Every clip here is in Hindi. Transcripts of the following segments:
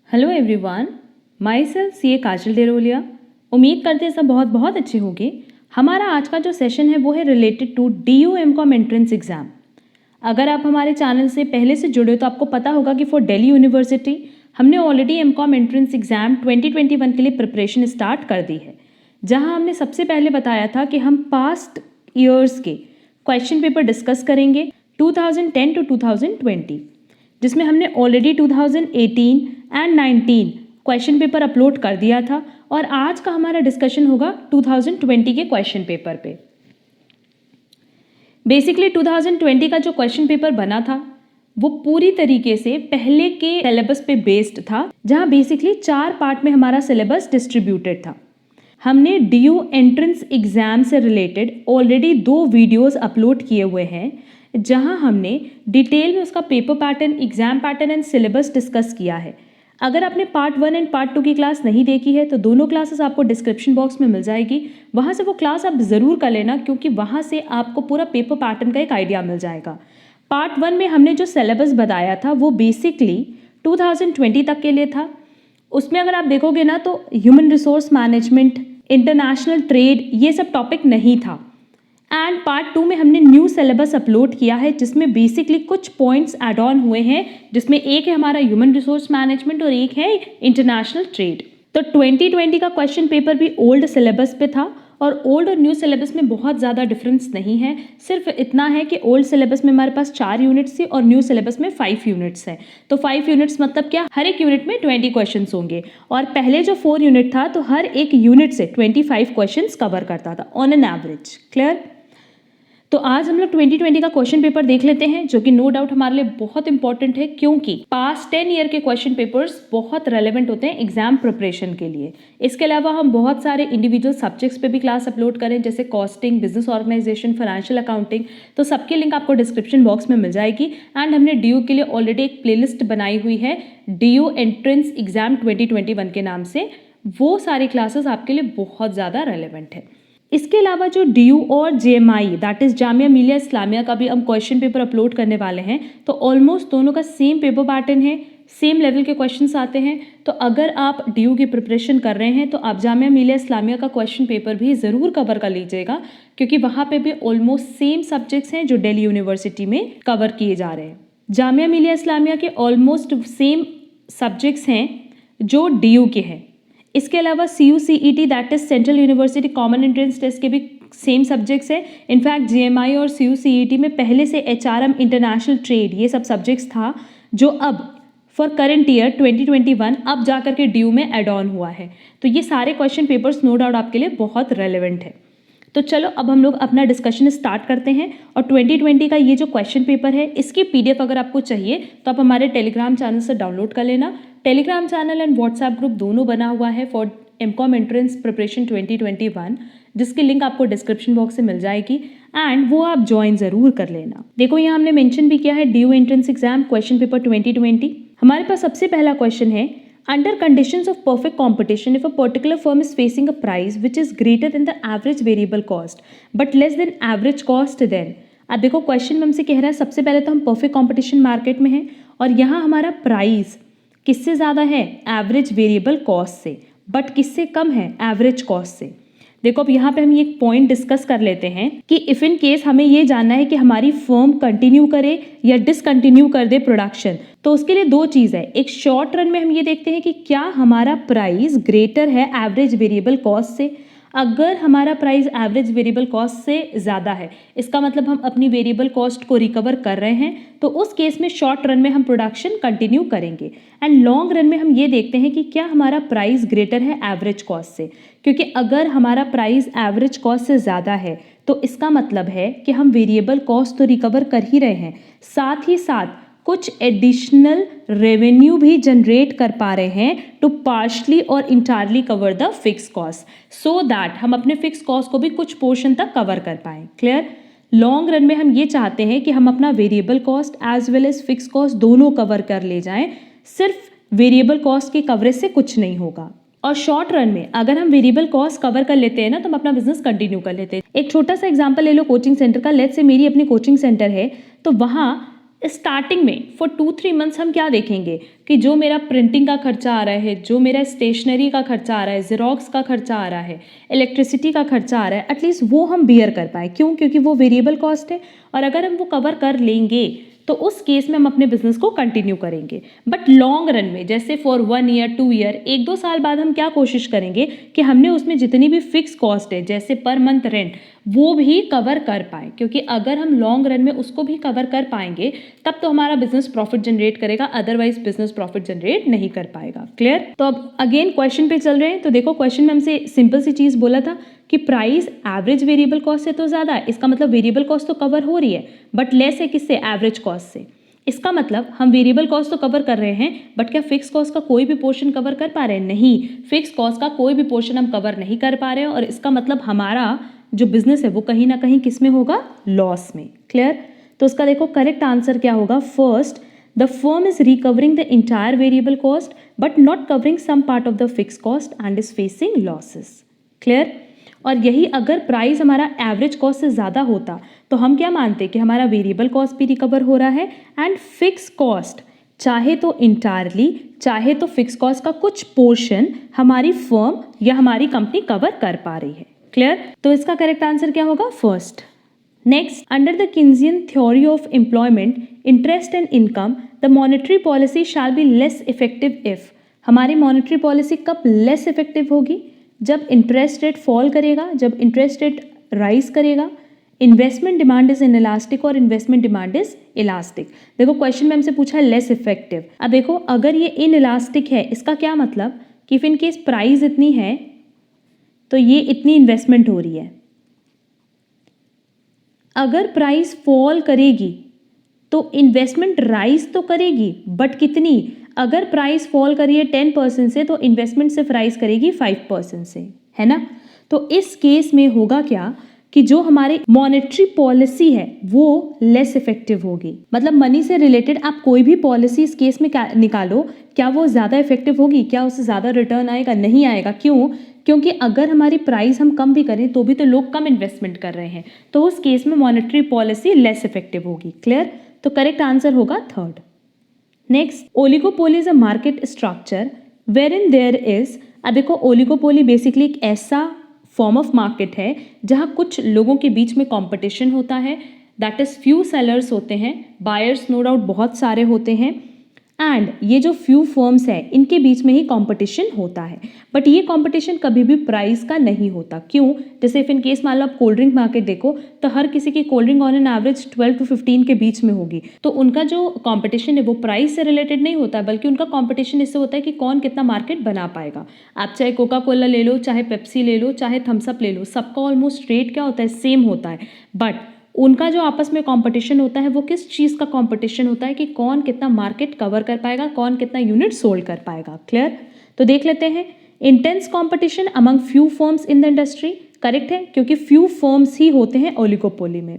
हेलो एवरीवन, माई सेल्फ सी काजल डेरोलिया। उम्मीद करते हैं सब बहुत बहुत अच्छे होंगे। हमारा आज का जो सेशन है वो है related to DU MCom entrance exam. अगर आप हमारे चैनल से पहले से जुड़े हो तो आपको पता होगा कि फॉर दिल्ली यूनिवर्सिटी हमने ऑलरेडी एमकॉम एंट्रेंस एग्ज़ाम 2021 के लिए प्रिपरेशन स्टार्ट कर दी है, जहां हमने सबसे पहले बताया था कि हम पास्ट ईयर्स के क्वेश्चन पेपर डिस्कस करेंगे 2010 टू 2020, जिसमें हमने already 2018 and 19 question paper upload कर दिया था और आज का हमारा डिस्कशन होगा 2020 के क्वेश्चन पेपर पे। बेसिकली 2020 का जो क्वेश्चन पेपर बना था वो पूरी तरीके से पहले के सिलेबस पे बेस्ड था, जहां बेसिकली 4 पार्ट में हमारा सिलेबस डिस्ट्रीब्यूटेड था। हमने DU एंट्रेंस एग्जाम से रिलेटेड ऑलरेडी 2 वीडियोस अपलोड किए हुए हैं, जहां हमने डिटेल में उसका paper pattern, exam pattern and syllabus discuss किया है। अगर आपने पार्ट 1 एंड पार्ट 2 की क्लास नहीं देखी है तो दोनों क्लासेस आपको डिस्क्रिप्शन बॉक्स में मिल जाएगी, वहां से वो क्लास आप ज़रूर कर लेना, क्योंकि वहां से आपको पूरा पेपर पैटर्न का एक आइडिया मिल जाएगा। पार्ट 1 में हमने जो सिलेबस बताया था वो बेसिकली 2020 तक के लिए था। उसमें अगर आप देखोगे ना तो human resource management, international trade, ये सब टॉपिक नहीं था। एंड पार्ट 2 में हमने न्यू सिलेबस अपलोड किया है, जिसमें बेसिकली कुछ पॉइंट्स ऐड ऑन हुए हैं, जिसमें एक है हमारा ह्यूमन रिसोर्स मैनेजमेंट और एक है इंटरनेशनल ट्रेड। तो 2020 का क्वेश्चन पेपर भी ओल्ड सिलेबस पे था और ओल्ड और न्यू सिलेबस में बहुत ज़्यादा डिफरेंस नहीं है। सिर्फ इतना है कि ओल्ड सिलेबस में हमारे पास 4 यूनिट्स थी और न्यू सिलेबस में 5 यूनिट्स है। तो 5 यूनिट्स मतलब क्या, हर एक यूनिट में 20 क्वेश्चंस होंगे और पहले जो 4 यूनिट था तो हर एक यूनिट से 25 क्वेश्चंस कवर करता था ऑन एन एवरेज। क्लियर? तो आज हम लोग 2020 का क्वेश्चन पेपर देख लेते हैं, जो कि नो डाउट हमारे लिए बहुत इंपॉर्टेंट है, क्योंकि पास्ट 10 ईयर के क्वेश्चन पेपर्स बहुत रेलेवेंट होते हैं एग्जाम प्रिपरेशन के लिए। इसके अलावा हम बहुत सारे इंडिविजुअल सब्जेक्ट्स पे भी क्लास अपलोड करें, जैसे costing, business organisation, financial accounting. तो सबके लिंक आपको डिस्क्रिप्शन बॉक्स में मिल जाएगी। एंड हमने DU के लिए ऑलरेडी एक प्लेलिस्ट बनाई हुई है, DU एंट्रेंस एग्जाम 2021 के नाम से। वो सारी क्लासेस आपके लिए बहुत ज़्यादा रेलेवेंट है। इसके अलावा जो DU और JMI that is Jamia Millia Islamia का भी हम क्वेश्चन पेपर अपलोड करने वाले हैं, तो ऑलमोस्ट दोनों का सेम पेपर पैटर्न है, सेम लेवल के क्वेश्चंस आते हैं। तो अगर आप DU की प्रिपरेशन कर रहे हैं तो आप जामिया मिलिया इस्लामिया का क्वेश्चन पेपर भी ज़रूर कवर कर लीजिएगा, क्योंकि वहाँ पे भी ऑलमोस्ट सेम सब्जेक्ट्स हैं जो दिल्ली यूनिवर्सिटी में कवर किए जा रहे हैं। जामिया मिलिया इस्लामिया के ऑलमोस्ट सेम सब्जेक्ट्स हैं जो DU के हैं। इसके अलावा CUCET that is central university common entrance test के भी सेम सब्जेक्ट्स हैं। इनफैक्ट JMI और CUCET में पहले से HRM, इंटरनेशनल ट्रेड, ये सब सब्जेक्ट्स था, जो अब फॉर करंट ईयर 2021 अब जाकर के DU में एड ऑन हुआ है। तो ये सारे क्वेश्चन पेपर्स नो डाउट आपके लिए बहुत रेलेवेंट है। तो चलो अब हम लोग अपना डिस्कशन स्टार्ट करते हैं। और 2020 का ये जो क्वेश्चन पेपर है, इसकी PDF अगर आपको चाहिए तो आप हमारे टेलीग्राम चैनल से डाउनलोड कर लेना। Telegram channel and WhatsApp group दोनों बना हुआ है फॉर एमकॉम एंट्रेंस प्रिपरेशन 2021, जिसकी लिंक आपको डिस्क्रिप्शन बॉक्स से मिल जाएगी एंड वो आप ज्वाइन ज़रूर कर लेना। देखो यहाँ हमने मेंशन भी किया है DU entrance exam question paper 2020। हमारे पास सबसे पहला क्वेश्चन है, under conditions of perfect competition, if a particular firm is facing a price which is greater than the average variable cost but less than average cost, then अब देखो क्वेश्चन में हमसे कह रहा है, सबसे पहले तो हम परफेक्ट कंपटीशन मार्केट में हैं और यहाँ हमारा प्राइस किससे ज़्यादा है, एवरेज वेरिएबल कॉस्ट से, बट किससे कम है, एवरेज कॉस्ट से। देखो अब यहाँ पे हम ये एक पॉइंट डिस्कस कर लेते हैं कि इफ इन केस हमें ये जानना है कि हमारी फर्म कंटिन्यू करे या डिसकंटिन्यू कर दे प्रोडक्शन, तो उसके लिए 2 चीज़ है। एक शॉर्ट रन में हम ये देखते हैं कि क्या हमारा प्राइस ग्रेटर है एवरेज वेरिएबल कॉस्ट से। अगर हमारा प्राइस एवरेज वेरिएबल कॉस्ट से ज़्यादा है, इसका मतलब हम अपनी वेरिएबल कॉस्ट को रिकवर कर रहे हैं, तो उस केस में शॉर्ट रन में हम प्रोडक्शन कंटिन्यू करेंगे। एंड लॉन्ग रन में हम ये देखते हैं कि क्या हमारा प्राइस ग्रेटर है एवरेज कॉस्ट से, क्योंकि अगर हमारा प्राइस एवरेज कॉस्ट से ज़्यादा है तो इसका मतलब है कि हम वेरिएबल कॉस्ट तो रिकवर कर ही रहे हैं, साथ ही साथ कुछ एडिशनल रेवेन्यू भी जनरेट कर पा रहे हैं टू पार्शली और entirely cover the fix cost, so that हम अपने फिक्स कॉस्ट को भी कुछ पोर्शन तक कवर कर पाएँ। क्लियर? लॉन्ग रन में हम ये चाहते हैं कि हम अपना variable cost as well as fix cost दोनों कवर कर ले जाएं, सिर्फ वेरिएबल कॉस्ट के कवरेज से कुछ नहीं होगा। और शॉर्ट रन में अगर हम वेरिएबल कॉस्ट कवर कर लेते हैं ना, तो हम अपना बिजनेस कंटिन्यू कर लेते हैं। एक छोटा सा एग्जांपल ले लो कोचिंग सेंटर का। लेट्स से मेरी अपनी कोचिंग सेंटर है, तो वहाँ स्टार्टिंग में फॉर 2-3 मंथ्स हम क्या देखेंगे कि जो मेरा प्रिंटिंग का खर्चा आ रहा है, जो मेरा स्टेशनरी का खर्चा आ रहा है, ज़ेरॉक्स का खर्चा आ रहा है, इलेक्ट्रिसिटी का खर्चा आ रहा है, एटलीस्ट वो हम बियर कर पाए। क्यों? क्योंकि वो वेरिएबल कॉस्ट है और अगर हम वो कवर कर लेंगे तो उस केस में हम अपने बिजनेस को कंटिन्यू करेंगे। बट लॉन्ग रन में, जैसे फॉर 1 ईयर 2 ईयर, 1-2 साल बाद हम क्या कोशिश करेंगे कि हमने उसमें जितनी भी फिक्स कॉस्ट है, जैसे पर मंथ रेंट, वो भी कवर कर पाए। क्योंकि अगर हम लॉन्ग रन में उसको भी कवर कर पाएंगे तब तो हमारा बिजनेस प्रॉफिट जनरेट करेगा, अदरवाइज बिजनेस प्रॉफिट जनरेट नहीं कर पाएगा। क्लियर? तो अब अगेन क्वेश्चन पे चल रहे हैं। तो देखो क्वेश्चन में हमसे सिंपल सी चीज बोला था कि प्राइस एवरेज वेरिएबल कॉस्ट से तो ज़्यादा है, इसका मतलब वेरिएबल कॉस्ट तो कवर हो रही है, बट लेस है किससे? एवरेज कॉस्ट से। इसका मतलब हम वेरिएबल कॉस्ट तो कवर कर रहे हैं, बट क्या फिक्स कॉस्ट का कोई भी पोर्शन कवर कर पा रहे हैं? नहीं, फिक्स कॉस्ट का कोई भी पोर्शन हम कवर नहीं कर पा रहे हैं और इसका मतलब हमारा जो बिजनेस है वो कहीं ना कहीं किस में होगा? लॉस में। क्लियर? तो उसका देखो करेक्ट आंसर क्या होगा? First, the firm is recovering the entire variable cost but not covering some part of the fix cost and is facing losses. Clear? और यही अगर प्राइस हमारा एवरेज कॉस्ट से ज़्यादा होता तो हम क्या मानते कि हमारा वेरिएबल कॉस्ट भी रिकवर हो रहा है एंड फिक्स कॉस्ट चाहे तो इंटायरली चाहे तो फिक्स कॉस्ट का कुछ पोर्शन हमारी फर्म या हमारी कंपनी कवर कर पा रही है। क्लियर? तो इसका करेक्ट आंसर क्या होगा? First. Next, under the Keynesian theory of employment, interest and income, the monetary policy shall be less effective if. हमारी मॉनेटरी पॉलिसी कब लेस इफेक्टिव होगी? जब इंटरेस्ट रेट फॉल करेगा, जब इंटरेस्ट रेट राइज करेगा। इन्वेस्टमेंट डिमांड इज इनइलास्टिक और इन्वेस्टमेंट डिमांड इज इलास्टिक। देखो क्वेश्चन में हमसे पूछा है लेस इफेक्टिव। अब देखो अगर ये इनइलास्टिक है, इसका क्या मतलब कि इफ इन केस प्राइस इतनी है तो ये इतनी इन्वेस्टमेंट हो रही है। अगर प्राइस फॉल करेगी तो इन्वेस्टमेंट राइज तो करेगी, बट कितनी? अगर प्राइस फॉल करी है 10% से तो इन्वेस्टमेंट सिर्फ राइज करेगी 5% से, है ना? तो इस केस में होगा क्या कि जो हमारी मॉनेटरी पॉलिसी है वो लेस इफेक्टिव होगी। मतलब मनी से रिलेटेड आप कोई भी पॉलिसी इस केस में निकालो, क्या वो ज़्यादा इफेक्टिव होगी? क्या उससे ज़्यादा रिटर्न आएगा? नहीं आएगा। क्यों? क्योंकि अगर हमारी प्राइस हम कम भी करें तो भी तो लोग कम इन्वेस्टमेंट कर रहे हैं, तो उस केस में मॉनेटरी पॉलिसी लेस इफेक्टिव होगी। क्लियर? तो करेक्ट आंसर होगा third. Next, oligopoly is a market structure wherein there is. अब देखो ओलिगोपोली बेसिकली एक ऐसा फॉर्म ऑफ मार्केट है जहाँ कुछ लोगों के बीच में कंपटीशन होता है, दैट इज फ्यू सेलर्स होते हैं, बायर्स नो डाउट बहुत सारे होते हैं, एंड ये जो फ्यू फर्म्स है इनके बीच में ही कंपटीशन होता है। बट ये कंपटीशन कभी भी प्राइस का नहीं होता। क्यों? जैसे इफ इन केस मान लो आप कोल्ड ड्रिंक मार्केट देखो तो हर किसी की cold drink on an average 12 to 15 के बीच में होगी, तो उनका जो कंपटीशन है वो प्राइस से रिलेटेड नहीं होता, बल्कि उनका कंपटीशन इससे होता है कि कौन कितना मार्केट बना पाएगा। आप चाहे कोका कोला ले लो, चाहे पेप्सी ले लो, चाहे थम्स अप ले लो, सबका ऑलमोस्ट रेट क्या होता है? सेम होता है। बट उनका जो आपस में कंपटीशन होता है वो किस चीज़ का कंपटीशन होता है कि कौन कितना मार्केट कवर कर पाएगा, कौन कितना यूनिट सोल्ड कर पाएगा। क्लियर? तो देख लेते हैं। Intense competition among few firms in the industry, correct है क्योंकि फ्यू फर्म्स ही होते हैं ओलिगोपोली में।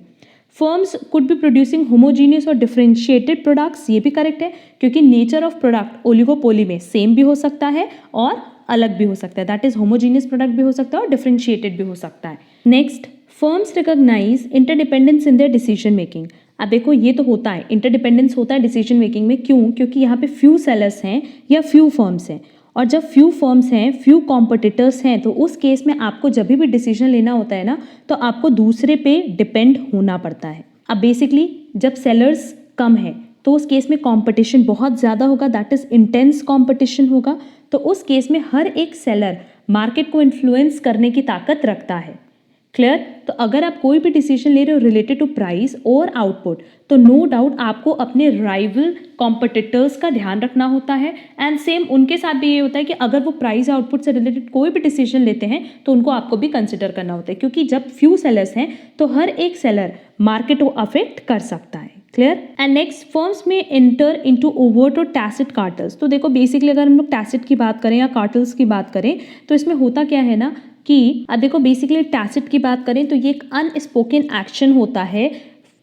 Firms could be producing homogeneous और डिफरेंशिएटेड प्रोडक्ट्स, ये भी करेक्ट है क्योंकि नेचर ऑफ प्रोडक्ट ओलिगोपोली में सेम भी हो सकता है और अलग भी हो सकता है, दैट इज होमोजीनियस प्रोडक्ट भी हो सकता है और डिफरेंशिएटेड भी हो सकता है। Next, firms recognise interdependence in their decision making. अब देखो ये तो होता है, इंटरडिपेंडेंस होता है डिसीजन मेकिंग में। क्यों? क्योंकि यहाँ पे फ्यू सेलर्स हैं या फ्यू फर्म्स हैं, और जब फ्यू फर्म्स हैं, फ्यू कॉम्पिटिटर्स हैं, तो उस केस में आपको जब भी डिसीजन लेना होता है ना तो आपको दूसरे पे डिपेंड होना पड़ता है। अब बेसिकली जब सेलर्स कम है तो उस केस में कंपटीशन बहुत ज़्यादा होगा, दैट इज इंटेंस कंपटीशन होगा। तो उस केस में हर एक सेलर मार्केट को इन्फ्लुएंस करने की ताकत रखता है। क्लियर? तो अगर आप कोई भी डिसीजन ले रहे हो रिलेटेड टू प्राइस और आउटपुट तो नो डाउट आपको अपने राइवल कॉम्पिटिटर्स का ध्यान रखना होता है, एंड सेम उनके साथ भी ये होता है कि अगर वो प्राइस आउटपुट से रिलेटेड कोई भी डिसीजन लेते हैं तो उनको आपको भी कंसिडर करना होता है, क्योंकि जब फ्यू सेलर्स हैं तो हर एक सेलर मार्केट को अफेक्ट कर सकता है। क्लियर? एंड नेक्स्ट, फर्म्स में एंटर इनटू ओवर्ट और टैसिट कार्टल्स। तो देखो बेसिकली अगर हम लोग टैसिट की बात करें या कार्टल्स की बात करें तो इसमें होता क्या है ना कि अब देखो बेसिकली टैसिट की बात करें तो ये एक अनस्पोकन एक्शन होता है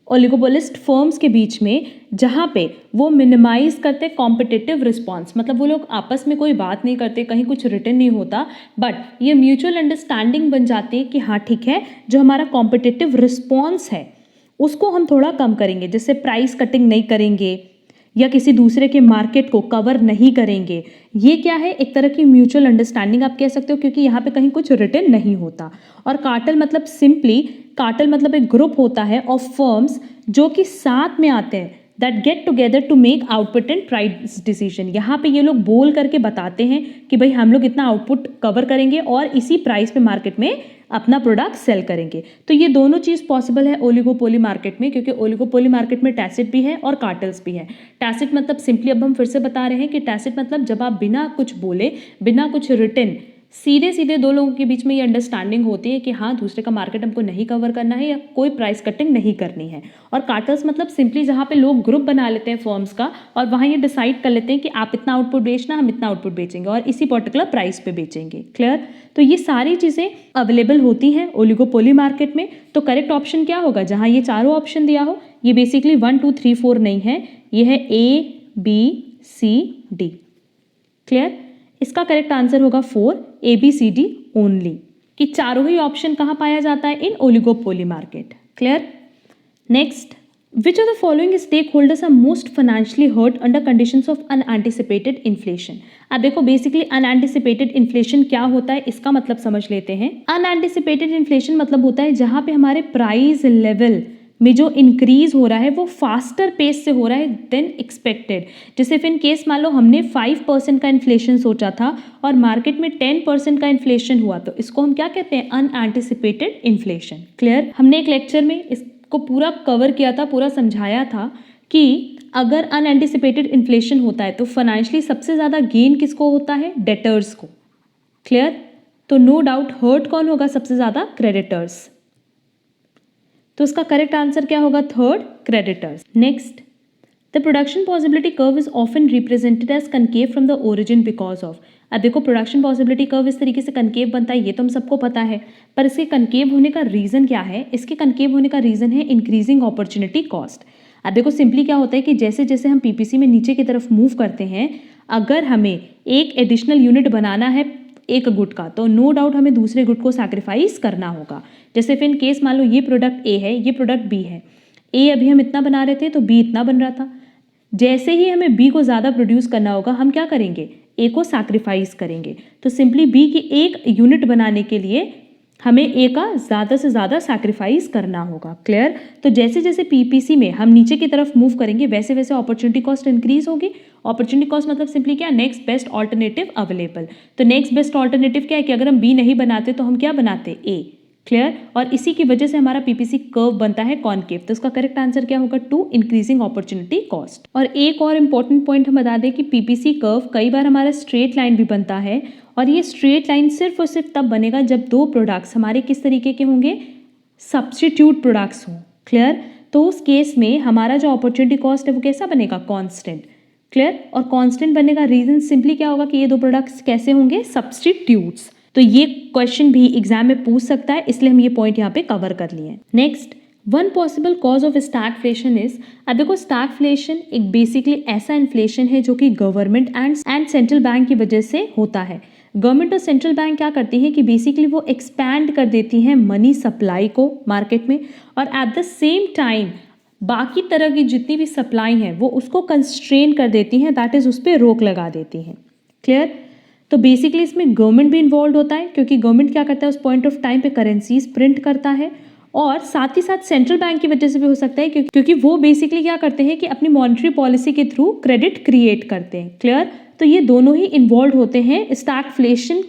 ओलिगोपोलिस्ट फर्म्स के बीच में, जहाँ पे वो मिनिमाइज करते कॉम्पिटिटिव रिस्पॉन्स। मतलब वो लोग आपस में कोई बात नहीं करते, कहीं कुछ रिटर्न नहीं होता, बट ये म्यूचुअल अंडरस्टैंडिंग बन जाती है कि हाँ ठीक है, जो हमारा कॉम्पिटिटिव रिस्पॉन्स है उसको हम थोड़ा कम करेंगे, जैसे प्राइस कटिंग नहीं करेंगे या किसी दूसरे के मार्केट को कवर नहीं करेंगे। ये क्या है, एक तरह की म्यूचुअल अंडरस्टैंडिंग आप कह सकते हो, क्योंकि यहाँ पे कहीं कुछ रिटन नहीं होता। और कार्टेल मतलब सिंपली, कार्टेल मतलब एक ग्रुप होता है ऑफ फर्म्स जो कि साथ में आते हैं, that get together to make output and price decision. यहाँ पे ये लोग बोल करके बताते हैं कि भाई हम लोग इतना आउटपुट कवर करेंगे और इसी प्राइस पे मार्केट में अपना प्रोडक्ट सेल करेंगे। तो ये दोनों चीज़ पॉसिबल है ओलिगोपोली मार्केट में, क्योंकि ओलिगोपोली मार्केट में टैसिट भी है और कार्टेल्स भी है। टैसिट मतलब सिंपली, अब हम फिर से बता रहे हैं कि टैसिट मतलब जब आप बिना कुछ बोले, बिना कुछ रिटन, सीधे सीधे दो लोगों के बीच में ये अंडरस्टैंडिंग होती है कि हाँ दूसरे का मार्केट हमको नहीं कवर करना है या कोई प्राइस कटिंग नहीं करनी है। और कार्टेल्स मतलब सिंपली जहाँ पे लोग ग्रुप बना लेते हैं फर्म्स का और वहाँ ये डिसाइड कर लेते हैं कि आप इतना आउटपुट बेचना, हम इतना आउटपुट बेचेंगे और इसी पर्टिकुलर प्राइस पे बेचेंगे। क्लियर? तो ये सारी चीज़ें अवेलेबल होती हैं ओलिगोपोली मार्केट में। तो करेक्ट ऑप्शन क्या होगा, जहाँ ये चारों ऑप्शन दिया हो, ये बेसिकली 1 2 3 4 नहीं है, ये है ABCD। क्लियर? इसका करेक्ट आंसर होगा 4 ABCD ओनली, कि चारों ही ऑप्शन कहाँ पाया जाता है, in oligopoly market. Clear? Next, which of the following stakeholders are most financially hurt under conditions of unanticipated inflation. अब देखो बेसिकली अनएंटिसिपेटेड इन्फ्लेशन क्या होता है, इसका मतलब समझ लेते हैं। अनएंटिसिपेटेड इन्फ्लेशन मतलब होता है जहां पे हमारे प्राइस लेवल में जो इंक्रीज हो रहा है वो फास्टर पेस से हो रहा है देन एक्सपेक्टेड। जैसे फिर इन केस मान लो हमने 5% का इन्फ्लेशन सोचा था और मार्केट में 10% का इन्फ्लेशन हुआ, तो इसको हम क्या कहते हैं, अनएंटिसिपेटेड इन्फ्लेशन। क्लियर? हमने एक लेक्चर में इसको पूरा कवर किया था, पूरा समझाया था कि अगर अनएंटिसिपेटेड इन्फ्लेशन होता है तो फाइनेंशियली सबसे ज़्यादा गेन किसको होता है, डेटर्स को। क्लियर? तो नो डाउट हर्ट कौन होगा सबसे ज़्यादा, क्रेडिटर्स। तो उसका करेक्ट आंसर क्या होगा, third, creditors. Next, the production possibility curve is often represented as concave from the origin because of. अब देखो प्रोडक्शन पॉसिबिलिटी कर्व इस तरीके से कनकेव बनता है, ये तो हम सबको पता है, पर इसके कनकेव होने का रीज़न क्या है, इसके कनकेव होने का रीज़न है इंक्रीजिंग अपॉर्चुनिटी कॉस्ट। अब देखो सिंपली क्या होता है कि जैसे जैसे हम पीपीसी में नीचे की तरफ मूव करते हैं, अगर हमें एक एडिशनल यूनिट बनाना है एक गुड का, तो नो डाउट हमें दूसरे गुड को सैक्रिफाइस करना होगा। जैसे फिर इन केस मान लो ये प्रोडक्ट ए है, ये प्रोडक्ट बी है, ए अभी हम इतना बना रहे थे तो बी इतना बन रहा था। जैसे ही हमें बी को ज़्यादा प्रोड्यूस करना होगा, हम क्या करेंगे, ए को सैक्रिफाइस करेंगे। तो सिंपली बी की एक यूनिट बनाने के लिए हमें ए का ज़्यादा से ज़्यादा सैक्रिफाइस करना होगा। क्लियर? तो जैसे जैसे पीपीसी में हम नीचे की तरफ मूव करेंगे वैसे वैसे अपॉर्चुनिटी कॉस्ट इंक्रीज होगी। अपॉर्चुनिटी कॉस्ट मतलब सिंपली क्या, नेक्स्ट बेस्ट ऑल्टरनेटिव अवेलेबल। तो नेक्स्ट बेस्ट ऑल्टरनेटिव क्या है कि अगर हम बी नहीं बनाते तो हम क्या बनाते, ए। क्लियर? और इसी की वजह से हमारा पीपीसी कर्व बनता है कॉनकेव। तो उसका करेक्ट आंसर क्या होगा, 2, इंक्रीजिंग अपॉर्चुनिटी कॉस्ट। और एक और इंपॉर्टेंट पॉइंट हम बता दें कि पीपीसी कर्व कई बार हमारा स्ट्रेट लाइन भी बनता है, और ये स्ट्रेट लाइन सिर्फ और सिर्फ तब बनेगा जब दो प्रोडक्ट्स हमारे किस तरीके के होंगे, सब्स्टिट्यूट प्रोडक्ट्स हों। क्लियर? तो उस केस में हमारा जो अपॉर्चुनिटी कॉस्ट है वो कैसा बनेगा, कॉन्स्टेंट। क्लियर? और कॉन्स्टेंट बनने का रीजन सिंपली क्या होगा कि ये दो प्रोडक्ट्स कैसे होंगे, सब्स्टिट्यूट्स। तो ये क्वेश्चन भी एग्जाम में पूछ सकता है, इसलिए हम ये पॉइंट यहाँ पे कवर कर लिए। Next, one possible cause of stagflation is. अब देखो स्टैगफ्लेशन एक बेसिकली ऐसा इन्फ्लेशन है जो कि गवर्नमेंट एंड सेंट्रल बैंक की वजह से होता है। गवर्नमेंट और सेंट्रल बैंक क्या करती हैं कि बेसिकली वो एक्सपैंड कर देती हैं मनी सप्लाई को मार्केट में, और एट द सेम टाइम बाकी तरह की जितनी भी सप्लाई है वो उसको कंस्ट्रेन कर देती हैं, दैट इज उस पर रोक लगा देती हैं। क्लियर? तो बेसिकली इसमें गवर्नमेंट भी इन्वॉल्व होता है, क्योंकि गवर्नमेंट क्या करता है उस पॉइंट ऑफ टाइम पे करेंसीज प्रिंट करता है, और साथ ही साथ सेंट्रल बैंक की वजह से भी हो सकता है, क्योंकि वो बेसिकली क्या करते हैं कि अपनी मॉनेटरी पॉलिसी के थ्रू क्रेडिट क्रिएट करते हैं। क्लियर? तो ये दोनों ही इन्वॉल्व होते हैं स्टैगफ्लेशन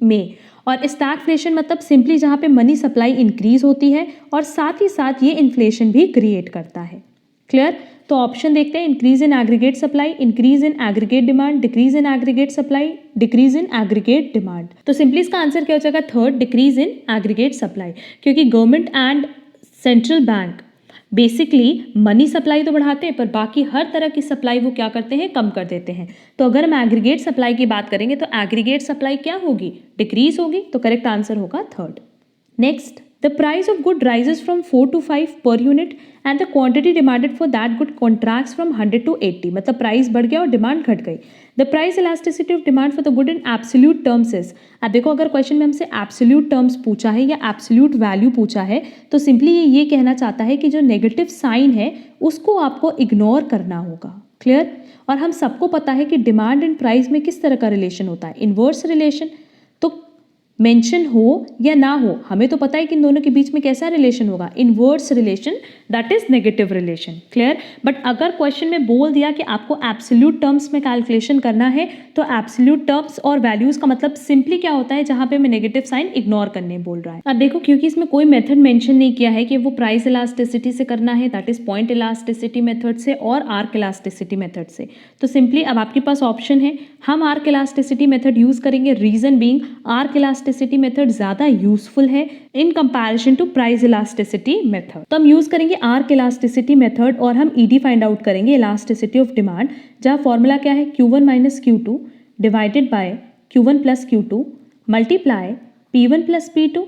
में। और स्टैगफ्लेशन मतलब सिंपली जहाँ पे मनी सप्लाई इंक्रीज होती है और साथ ही साथ ये इन्फ्लेशन भी क्रिएट करता है। क्लियर? तो ऑप्शन देखते हैं, increase in aggregate supply, increase in aggregate demand, decrease in aggregate supply, decrease in aggregate demand. तो सिंपली इसका आंसर क्या हो जाएगा, third, decrease in aggregate supply, क्योंकि government and central bank basically money supply तो बढ़ाते हैं पर बाकी हर तरह की सप्लाई वो क्या करते हैं, कम कर देते हैं। तो अगर हम एग्रीगेट सप्लाई की बात करेंगे तो एग्रीगेट सप्लाई क्या होगी, डिक्रीज होगी। तो करेक्ट आंसर होगा third. Next, the price of good rises from 4 to 5 per unit and the quantity demanded for that good contracts from 100 to 80, मतलब प्राइस बढ़ गया और डिमांड घट गई। The price elasticity of demand for the good in absolute terms is, अब देखो अगर क्वेश्चन में हमसे एब्सोल्यूट टर्म्स पूछा है या एब्सोल्यूट वैल्यू पूछा है तो सिंपली ये कहना चाहता है कि जो नेगेटिव साइन है उसको आपको इग्नोर करना होगा। क्लियर? और हम सबको पता है कि डिमांड एंड प्राइस में किस तरह का रिलेशन होता है, इन्वर्स रिलेशन। तो मेंशन हो या ना हो, हमें तो पता है कि इन दोनों के बीच में कैसा रिलेशन होगा, inverse relation, that is negative relation. Clear? But अगर क्वेश्चन में बोल दिया कि आपको एब्सोल्यूट टर्म्स में कैलकुलेशन करना है तो एब्सोल्यूट टर्म्स और वैल्यूज का मतलब सिंपली क्या होता है, जहां पे हमें नेगेटिव साइन इग्नोर करने बोल रहा है। अब देखो क्योंकि इसमें कोई मेथड मेंशन नहीं किया है कि वो प्राइस इलास्टिसिटी से करना है, that is point elasticity method से और आर्क इलास्टिसिटी मेथड से, तो सिंपली अब आपके पास ऑप्शन है, हम आर्क इलास्टिसिटी मेथड यूज करेंगे। Reason being arc elasticity method ज्यादा यूजफुल है in comparison to price elasticity method. तो हम यूज करेंगे आर्क इलास्टिसिटी मेथड और हम ईडी फाइंड आउट करेंगे, इलास्टिसिटी ऑफ डिमांड, जहां फॉर्मूला क्या है, Q1 minus Q2 divided by Q1 plus Q2 multiply P1 plus P2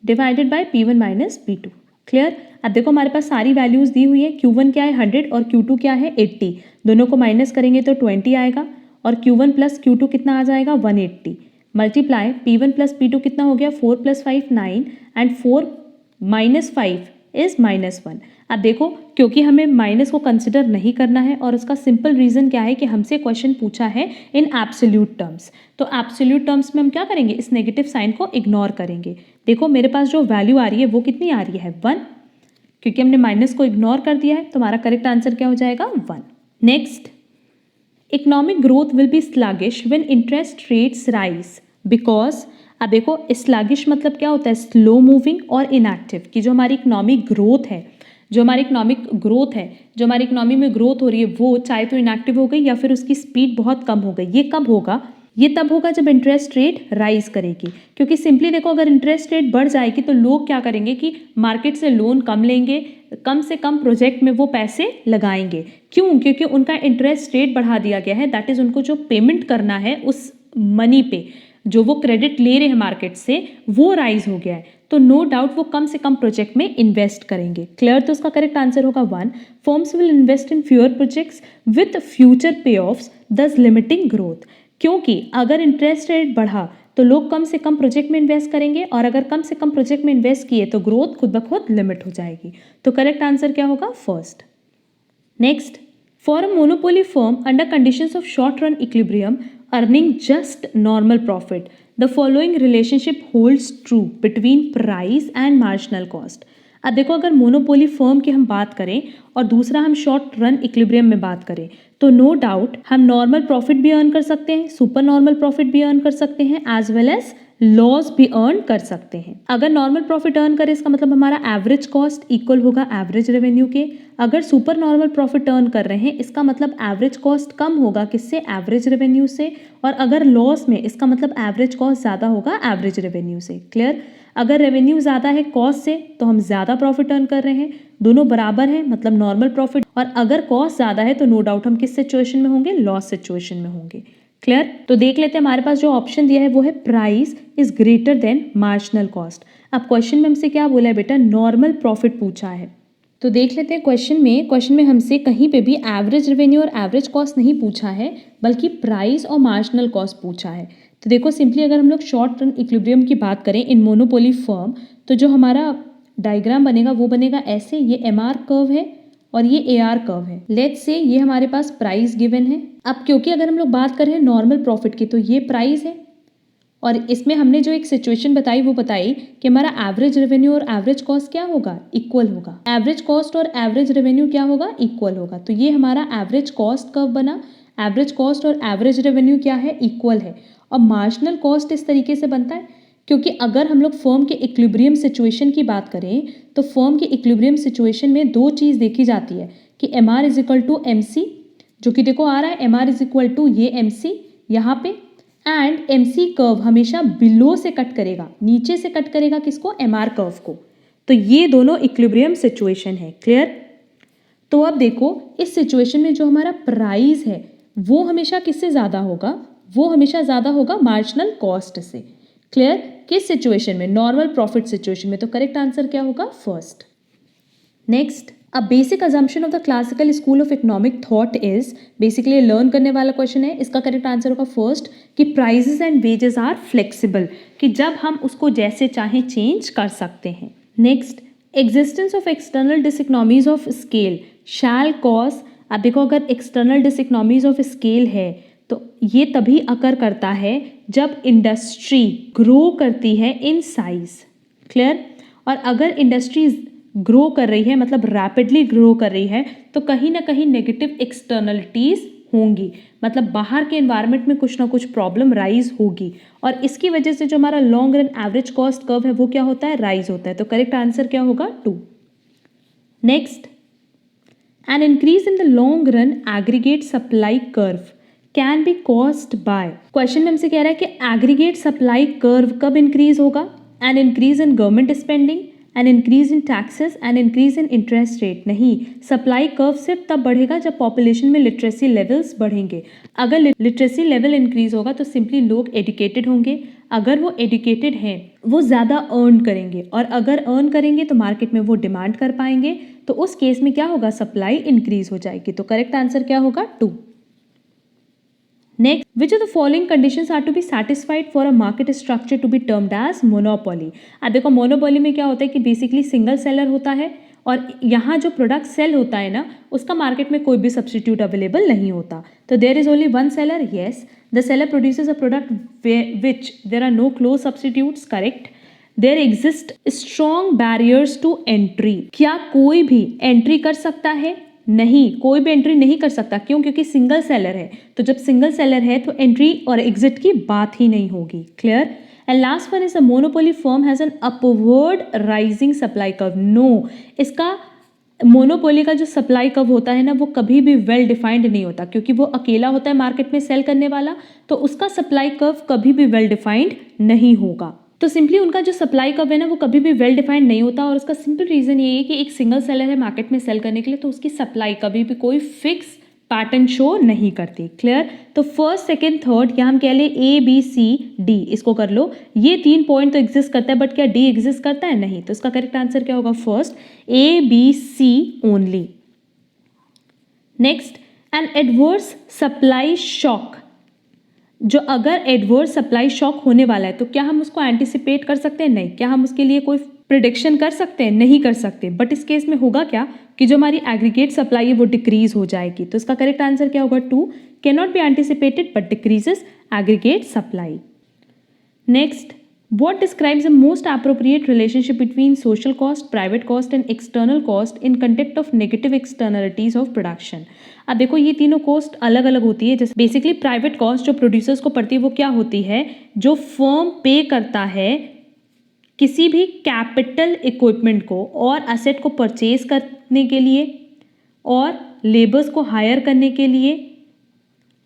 divided by P1 minus P2। Clear? अब देखो हमारे पास सारी वैल्यूज दी हुई है, Q1 क्या है 100 और Q2 क्या है 80, दोनों को माइनस करेंगे तो 20 आएगा और Q1 प्लस Q2 कितना आ जाएगा 180 मल्टीप्लाई P1 प्लस P2 कितना हो गया 4 प्लस 5 9 एंड 4 माइनस 5 इज -1। अब देखो क्योंकि हमें माइनस को कंसिडर नहीं करना है और उसका सिंपल रीजन क्या है कि हमसे क्वेश्चन पूछा है इन एब्सोल्यूट टर्म्स, तो एब्सोल्यूट टर्म्स में हम क्या करेंगे, इस नेगेटिव साइन को इग्नोर करेंगे। देखो मेरे पास जो वैल्यू आ रही है वो कितनी आ रही है 1, क्योंकि हमने माइनस को इग्नोर कर दिया है तो हमारा करेक्ट आंसर क्या हो जाएगा 1। Next, economic growth will be sluggish when interest rates rise because, अब देखो स्लगिश मतलब क्या होता है, स्लो मूविंग और इनएक्टिव, की जो हमारी इकोनॉमिक ग्रोथ है, जो हमारी इकोनॉमिक ग्रोथ है, जो हमारी इकोनॉमी में ग्रोथ हो रही है वो चाहे तो इनएक्टिव हो गई या फिर उसकी स्पीड बहुत कम हो गई। ये कब होगा, ये तब होगा जब इंटरेस्ट रेट राइज करेगी, क्योंकि सिंपली देखो अगर इंटरेस्ट रेट बढ़ जाएगी तो लोग क्या करेंगे कि मार्केट से लोन कम लेंगे, कम से कम प्रोजेक्ट में वो पैसे लगाएंगे। क्यों? क्योंकि उनका इंटरेस्ट रेट बढ़ा दिया गया है, दैट इज उनको जो पेमेंट करना है उस मनी पे, जो वो क्रेडिट ले रहे हैं मार्केट से, वो राइज हो गया है, तो नो डाउट वो कम से कम प्रोजेक्ट में इन्वेस्ट करेंगे। क्लियर? तो उसका करेक्ट आंसर होगा 1। Firms will invest in fewer projects with future पे ऑफ्स दस लिमिटिंग ग्रोथ, क्योंकि अगर इंटरेस्ट रेट बढ़ा तो लोग कम से कम प्रोजेक्ट में इन्वेस्ट करेंगे और अगर कम से कम प्रोजेक्ट में इन्वेस्ट किए तो ग्रोथ खुद ब खुद लिमिट हो जाएगी। तो करेक्ट आंसर क्या होगा, first. Next, for a monopoly firm under conditions of short run equilibrium earning just normal profit the following relationship holds true between price and marginal cost. अब देखो अगर मोनोपोली फर्म की हम बात करें और दूसरा हम शॉर्ट रन इक्विलिब्रियम में बात करें तो नो डाउट हम नॉर्मल प्रॉफिट भी अर्न कर सकते हैं, सुपर नॉर्मल प्रॉफिट भी अर्न कर सकते हैं, एज वेल एज लॉस भी अर्न कर सकते हैं। अगर नॉर्मल प्रॉफिट अर्न करें इसका मतलब हमारा एवरेज कॉस्ट इक्वल होगा एवरेज रेवेन्यू के, अगर सुपर नॉर्मल प्रॉफिट अर्न कर रहे हैं इसका मतलब एवरेज कॉस्ट कम होगा किससे, एवरेज रेवेन्यू से, और अगर लॉस में इसका मतलब एवरेज कॉस्ट ज़्यादा होगा एवरेज रेवेन्यू से। क्लियर? अगर रेवेन्यू ज़्यादा है कॉस्ट से तो हम ज़्यादा प्रॉफिट अर्न कर रहे हैं, दोनों बराबर हैं मतलब नॉर्मल प्रॉफिट, और अगर कॉस्ट ज़्यादा है तो नो डाउट हम किस सिचुएशन में होंगे, लॉस सिचुएशन में होंगे। क्लियर? तो देख लेते हैं हमारे पास जो ऑप्शन दिया है वो है price is greater than marginal cost. अब क्वेश्चन में हमसे क्या बोला है बेटा, नॉर्मल प्रॉफिट पूछा है, तो देख लेते हैं क्वेश्चन में हमसे कहीं पे भी एवरेज रेवेन्यू और एवरेज कॉस्ट नहीं पूछा है बल्कि प्राइस और मार्जिनल कॉस्ट पूछा है। तो देखो सिंपली अगर हम लोग शॉर्ट रन इक्विलिब्रियम की बात करें इन मोनोपोली फर्म, तो जो हमारा डायग्राम बनेगा वो बनेगा ऐसे, ये MR कर्व है और ये AR कर्व है। लेट्स से ये हमारे पास प्राइस गिवन है। अब क्योंकि अगर हम लोग बात कर रहे हैं नॉर्मल प्रॉफिट की तो ये प्राइस है, और इसमें हमने जो एक सिचुएशन बताई वो बताई कि हमारा एवरेज रेवेन्यू और एवरेज कॉस्ट क्या होगा, इक्वल होगा। एवरेज कॉस्ट और एवरेज रेवेन्यू क्या होगा, इक्वल होगा। तो ये हमारा एवरेज कॉस्ट कर्व बना, एवरेज कॉस्ट और एवरेज रेवेन्यू क्या है, इक्वल है। और मार्जिनल कॉस्ट इस तरीके से बनता है क्योंकि अगर हम लोग फर्म के इक्विलिब्रियम सिचुएशन की बात करें तो फर्म के इक्विलिब्रियम सिचुएशन में दो चीज़ देखी जाती है कि MR is equal to MC, जो कि देखो आ रहा है MR इज इक्वल टू ये MC यहाँ पे, एंड MC कर्व हमेशा बिलो से कट करेगा, नीचे से कट करेगा किसको, MR कर्व को। तो ये दोनों इक्विलिब्रियम सिचुएशन है। क्लियर? तो अब देखो इस सिचुएशन में जो हमारा प्राइस है वो हमेशा किससे ज़्यादा होगा, वो हमेशा ज़्यादा होगा मार्जिनल कॉस्ट से। क्लियर? किस सिचुएशन में? नॉर्मल प्रॉफिट सिचुएशन में। तो करेक्ट आंसर क्या होगा? First. Next, a basic assumption of the classical school of economic thought is, basically learn करने वाला क्वेश्चन है। इसका करेक्ट आंसर होगा फर्स्ट कि prices and wages are flexible, कि जब हम उसको जैसे चाहें चेंज कर सकते हैं। Next, existence of external diseconomies of scale shall cause, अब देखो अगर एक्सटर्नल डिसइकोनॉमीज ऑफ स्केल है तो ये तभी अकर करता है जब इंडस्ट्री ग्रो करती है इन साइज। क्लियर? और अगर इंडस्ट्री ग्रो कर रही है, मतलब रैपिडली ग्रो कर रही है, तो कहीं ना कहीं नेगेटिव एक्सटर्नलिटीज होंगी, मतलब बाहर के एनवायरनमेंट में कुछ ना कुछ प्रॉब्लम राइज होगी, और इसकी वजह से जो हमारा long run average cost curve है वो क्या होता है? राइज होता है। तो करेक्ट आंसर क्या होगा? 2। Next, an increase in the long run aggregate supply curve can be caused by, question में हमसे कह रहा है कि एग्रीगेट सप्लाई कर्व कब इंक्रीज होगा? An increase in government spending, an increase in taxes, an increase in interest rate. नहीं, सप्लाई कर्व सिर्फ तब बढ़ेगा जब पॉपुलेशन में लिटरेसी लेवल्स बढ़ेंगे। अगर लिटरेसी लेवल इंक्रीज होगा तो सिंपली लोग एजुकेटेड होंगे, अगर वो एजुकेटेड हैं वो ज़्यादा अर्न करेंगे, और अगर अर्न करेंगे तो मार्केट में वो डिमांड कर पाएंगे, तो उस केस में क्या होगा? सप्लाई इंक्रीज हो जाएगी। तो करेक्ट आंसर क्या होगा? 2। Next, which of the following conditions are to be satisfied for a market structure to be termed as monopoly? अब देखो मोनोपोली में क्या होता है कि बेसिकली सिंगल सेलर होता है, और यहाँ जो प्रोडक्ट सेल होता है ना उसका मार्केट में कोई भी सब्सटीट्यूट अवेलेबल नहीं होता। तो there is only one seller. Yes, the seller produces a product which there are no close substitutes. Correct. There exist strong barriers to entry, क्या कोई भी एंट्री कर सकता है? नहीं, कोई भी एंट्री नहीं कर सकता। क्यों? क्योंकि सिंगल सेलर है, तो जब सिंगल सेलर है तो एंट्री और एग्जिट की बात ही नहीं होगी। Clear? And last one is a monopoly firm has an upward rising supply curve. No, इसका मोनोपोली का जो सप्लाई कर्व होता है ना वो कभी भी वेल डिफाइंड नहीं होता, क्योंकि वो अकेला होता है मार्केट में सेल करने वाला, तो उसका सप्लाई कर्व कभी भी वेल डिफाइंड नहीं होगा। तो सिंपली उनका जो सप्लाई कर्व है ना वो कभी भी वेल डिफाइंड नहीं होता, और उसका सिंपल रीजन ये है कि एक सिंगल सेलर है मार्केट में सेल करने के लिए, तो उसकी सप्लाई कभी भी कोई फिक्स पैटर्न शो नहीं करती। क्लियर? तो फर्स्ट, सेकंड, थर्ड, या हम कह ले A B C D, इसको कर लो। ये 3 पॉइंट तो एग्जिस्ट करता है, बट क्या D एग्जिस्ट करता है? नहीं। तो इसका करेक्ट आंसर क्या होगा? First, A B C only. Next, an adverse supply shock, जो अगर एडवर्स सप्लाई शॉक होने वाला है तो क्या हम उसको एंटिसिपेट कर सकते हैं? नहीं। क्या हम उसके लिए कोई प्रिडिक्शन कर सकते हैं? नहीं कर सकते। बट इस केस में होगा क्या कि जो हमारी एग्रीगेट सप्लाई है वो डिक्रीज हो जाएगी। तो इसका करेक्ट आंसर क्या होगा? 2, can not be anticipated but decreases aggregate supply. Next, what describes the most appropriate relationship between social cost, private cost and external cost in context of negative externalities of production? अब देखो ये तीनों कॉस्ट अलग अलग होती है। जैसे बेसिकली प्राइवेट कॉस्ट जो प्रोड्यूसर्स को पड़ती है वो क्या होती है? जो फर्म पे करता है किसी भी कैपिटल इक्विपमेंट को और असेट को परचेज करने के लिए, और लेबर्स को हायर करने के लिए,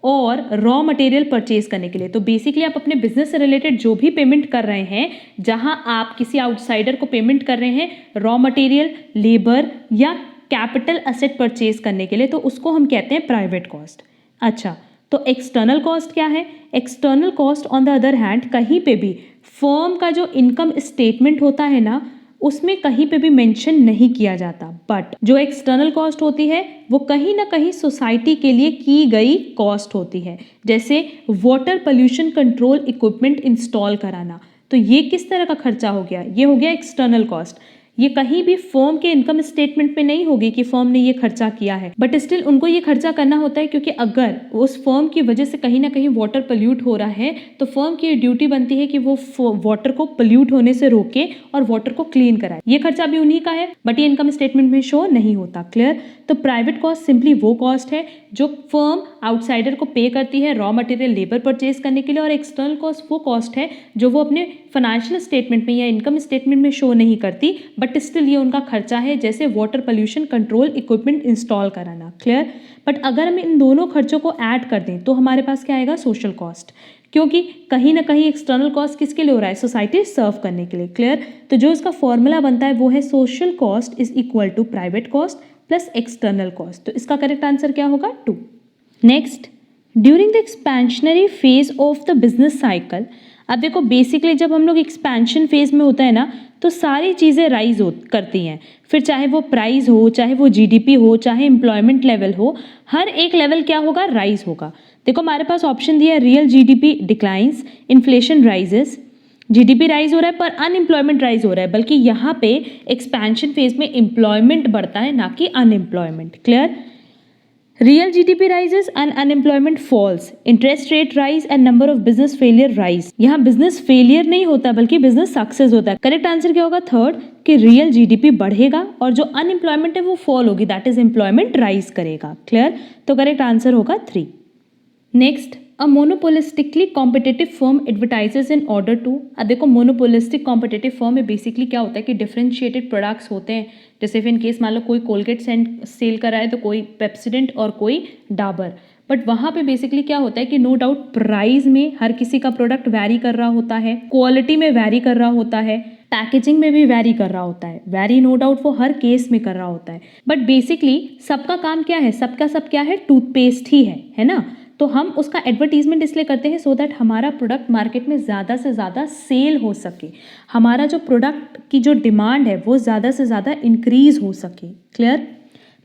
और रॉ मटेरियल परचेज करने के लिए। तो बेसिकली आप अपने बिजनेस से रिलेटेड जो भी पेमेंट कर रहे हैं, जहां आप किसी आउटसाइडर को पेमेंट कर रहे हैं रॉ मटेरियल, लेबर या कैपिटल असेट परचेज करने के लिए, तो उसको हम कहते हैं प्राइवेट कॉस्ट। अच्छा, तो एक्सटर्नल कॉस्ट क्या है? External cost on the other hand कहीं पे भी फर्म का जो इनकम स्टेटमेंट होता है ना उसमें कहीं पे भी मेंशन नहीं किया जाता, बट जो एक्सटर्नल कॉस्ट होती है वो कहीं ना कहीं सोसाइटी के लिए की गई कॉस्ट होती है। जैसे water pollution control equipment install कराना, तो ये किस तरह का खर्चा हो गया? ये हो गया एक्सटर्नल कॉस्ट। ये कहीं भी फर्म के इनकम स्टेटमेंट में नहीं होगी कि फर्म ने ये खर्चा किया है, बट स्टिल उनको ये खर्चा करना होता है, क्योंकि अगर उस फर्म की वजह से कहीं ना कहीं वाटर पोल्यूट हो रहा है तो फर्म की ड्यूटी बनती है कि वो वाटर को पोल्यूट होने से रोके और वाटर को क्लीन कराए। ये खर्चा भी उन्हीं का है, बट ये इनकम स्टेटमेंट में शो नहीं होता। क्लियर? तो प्राइवेट कॉस्ट सिंपली वो कॉस्ट है जो फर्म आउटसाइडर को पे करती है रॉ मटेरियल, लेबर परचेज करने के लिए, और एक्सटर्नल कॉस्ट वो कॉस्ट है जो वो अपने फाइनेंशियल स्टेटमेंट में या इनकम स्टेटमेंट में शो नहीं करती, बट स्टिल ये उनका खर्चा है, जैसे water pollution control equipment install कराना। क्लियर? बट अगर हम इन दोनों खर्चों को ऐड कर दें तो हमारे पास क्या आएगा? सोशल कॉस्ट, क्योंकि कहीं ना कहीं एक्सटर्नल कॉस्ट किसके लिए हो रहा है? सोसाइटी सर्व करने के लिए। क्लियर? तो जो इसका फॉर्मूला बनता है वो है social cost is equal to private cost plus external cost. तो इसका करेक्ट आंसर क्या होगा? 2। Next, during the expansionary phase of the business cycle अब देखो बेसिकली जब हम लोग एक्सपेंशन फेज में होता है ना तो सारी चीज़ें राइज करती हैं, फिर चाहे वो प्राइस हो, चाहे वो जीडीपी हो, चाहे एम्प्लॉयमेंट लेवल हो, हर एक लेवल क्या होगा, राइज होगा। देखो हमारे पास ऑप्शन दिया है real GDP declines, inflation rises, GDP rise हो रहा है पर अनएम्प्लॉयमेंट राइज हो रहा है, बल्कि यहाँ पे एक्सपेंशन फेज में एम्प्लॉयमेंट बढ़ता है ना कि unemployment. Clear? Real GDP rises and unemployment falls, interest rate rise and number of business failure rise. यहाँ बिजनेस फेलियर नहीं होता बल्कि बिजनेस सक्सेस होता है। करेक्ट आंसर क्या होगा? थर्ड, कि रियल जीडीपी बढ़ेगा और जो अनएम्प्लॉयमेंट है वो फॉल होगी, दैट इज एम्प्लॉयमेंट राइज करेगा। क्लियर? तो करेक्ट आंसर होगा 3। Next, a monopolistically competitive firm advertises in order to. अब देखो मोनोपोलिस्टिक कॉम्पिटिटिव फर्म में बेसिकली क्या होता है कि डिफरेंशिएटेड प्रोडक्ट्स होते हैं, जैसे इन केस मान लो कोई कोलगेट सेल कर रहा है तो कोई पेप्सोडेंट और कोई डाबर, बट वहाँ पे बेसिकली क्या होता है कि नो डाउट प्राइस में हर किसी का प्रोडक्ट वैरी कर रहा होता है, क्वालिटी में वैरी कर रहा होता है, पैकेजिंग में भी वैरी कर रहा होता है, वैरी नो डाउट वो हर केस में कर रहा होता है, बट बेसिकली सबका काम क्या है, सबका सब क्या है, टूथपेस्ट ही है ना। तो हम उसका एडवर्टीजमेंट इसलिए करते हैं सो दैट हमारा प्रोडक्ट मार्केट में ज़्यादा से ज़्यादा सेल हो सके, हमारा जो प्रोडक्ट की जो डिमांड है वो ज़्यादा से ज़्यादा इंक्रीज हो सके। क्लियर?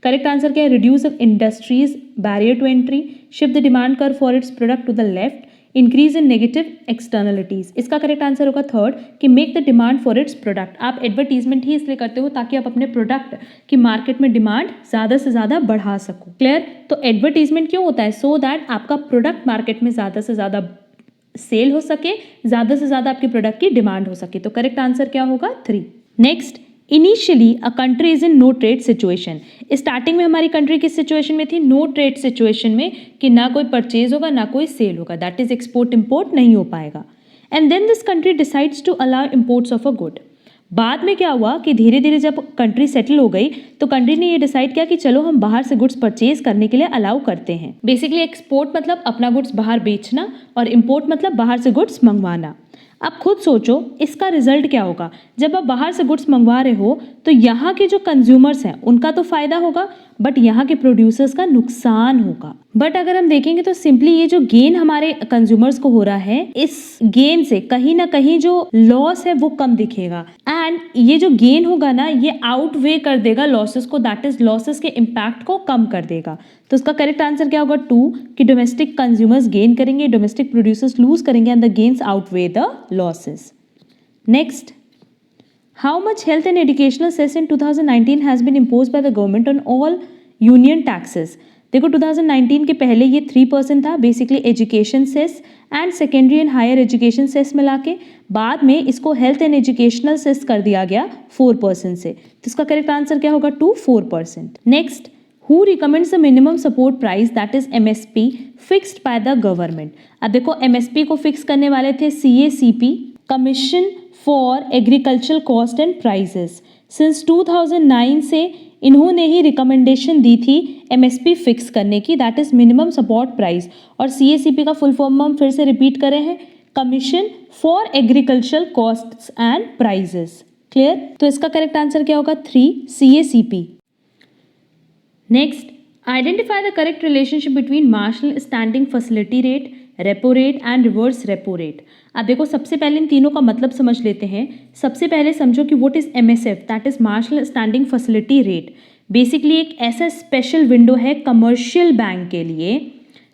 करेक्ट आंसर क्या है? Reduce industries barrier to entry, shift the demand curve for its product to the left, increase in negative externalities. इसका करेक्ट आंसर होगा थर्ड, कि make the demand for its product. आप एडवर्टीजमेंट ही इसलिए करते हो ताकि आप अपने प्रोडक्ट की मार्केट में डिमांड ज़्यादा से ज़्यादा बढ़ा सको। क्लियर? तो एडवर्टीजमेंट क्यों होता है? सो दैट आपका प्रोडक्ट मार्केट में ज़्यादा से ज़्यादा सेल हो सके, ज़्यादा से ज़्यादा आपके प्रोडक्ट की डिमांड हो सके। तो करेक्ट आंसर क्या होगा? 3। Next, initially a country is in no trade situation. Starting में हमारी कंट्री किस सिचुएशन में थी? नो ट्रेड सिचुएशन में, कि ना कोई परचेज होगा ना कोई सेल होगा, दैट इज एक्सपोर्ट इम्पोर्ट नहीं हो पाएगा। And then this country decides to allow imports of a good. बाद में क्या हुआ कि धीरे धीरे जब कंट्री सेटल हो गई तो कंट्री ने ये डिसाइड किया कि चलो हम बाहर से गुड्स परचेज करने के लिए अलाउ करते हैं। बेसिकली एक्सपोर्ट मतलब अपना गुड्स बाहर बेचना और इम्पोर्ट मतलब बाहर से गुड्स मंगवाना। अब खुद सोचो इसका रिजल्ट क्या होगा। जब आप बाहर से गुड्स मंगवा रहे हो तो यहाँ के जो कंज्यूमर्स हैं उनका तो फायदा होगा, बट यहाँ के प्रोड्यूसर्स का नुकसान होगा। बट अगर हम देखेंगे तो सिंपली ये जो गेन हमारे कंज्यूमर्स को हो रहा है, इस गेन से कहीं ना कहीं जो लॉस है वो कम दिखेगा, एंड ये जो गेन होगा ना ये आउटवे कर देगा लॉसेस को, दैट इज लॉसेस के इम्पैक्ट को कम कर देगा। तो इसका करेक्ट आंसर क्या होगा? 2, कि डोमेस्टिक कंज्यूमर्स गेन करेंगे, डोमेस्टिक प्रोड्यूसर्स लूज करेंगे and the gains outweigh the losses. Next, how much health and educational cess in 2019 has been imposed by the government on all union taxes? देखो 2019 के पहले ये 3% था basically education cess and secondary and higher education cess मिला के, बाद में इसको हेल्थ एंड एजुकेशनल सेस कर दिया गया 4% से। तो इसका करेक्ट आंसर क्या होगा? 2, 4%। Next, who recommends the minimum support price that is MSP fixed by the government. अब देखो MSP को फिक्स करने वाले थे CACP, commission for agricultural cost and prices. Since 2009 से इन्होंने ही रिकमेंडेशन दी थी MSP फिक्स करने की, that is minimum support price. और CACP का फुल फॉर्म हम फिर से रिपीट कर रहे हैं, commission for agricultural costs and prices. Clear? तो इसका करेक्ट आंसर क्या होगा? 3, CACP। Next, identify the correct relationship between marginal standing facility rate, repo rate and reverse repo rate. अब देखो सबसे पहले इन तीनों का मतलब समझ लेते हैं। सबसे पहले समझो कि what is MSF, that is marginal standing facility rate. Basically एक ऐसा स्पेशल विंडो है कमर्शियल बैंक के लिए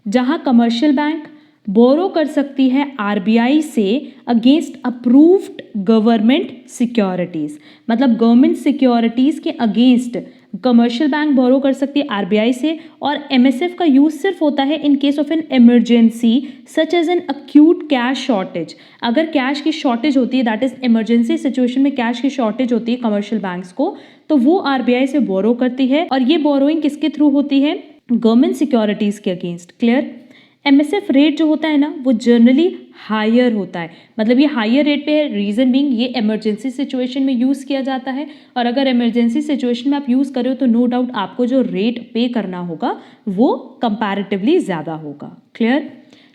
जहां कमर्शियल बैंक बोरो कर सकती है RBI से अगेंस्ट अप्रूव्ड गवर्नमेंट सिक्योरिटीज। मतलब गवर्नमेंट सिक्योरिटीज के अगेंस्ट कमर्शियल बैंक बोरो कर सकती है RBI से, और MSF का यूज सिर्फ होता है in case of an emergency such as an acute cash shortage. अगर कैश की शॉर्टेज होती है, दैट इज इमरजेंसी सिचुएशन में कैश की शॉर्टेज होती है कमर्शियल बैंक्स को, तो वो RBI से बोरो करती है, और ये बोरोइंग किसके थ्रू होती है? गवर्नमेंट सिक्योरिटीज के अगेंस्ट। क्लियर? MSF रेट जो होता है ना वो जनरली हायर होता है, मतलब ये हायर रेट पे है, रीज़न बीइंग ये इमरजेंसी सिचुएशन में यूज़ किया जाता है, और अगर इमरजेंसी सिचुएशन में आप यूज़ कर रहे हो तो नो डाउट आपको जो रेट पे करना होगा वो कंपैरेटिवली ज़्यादा होगा। क्लियर?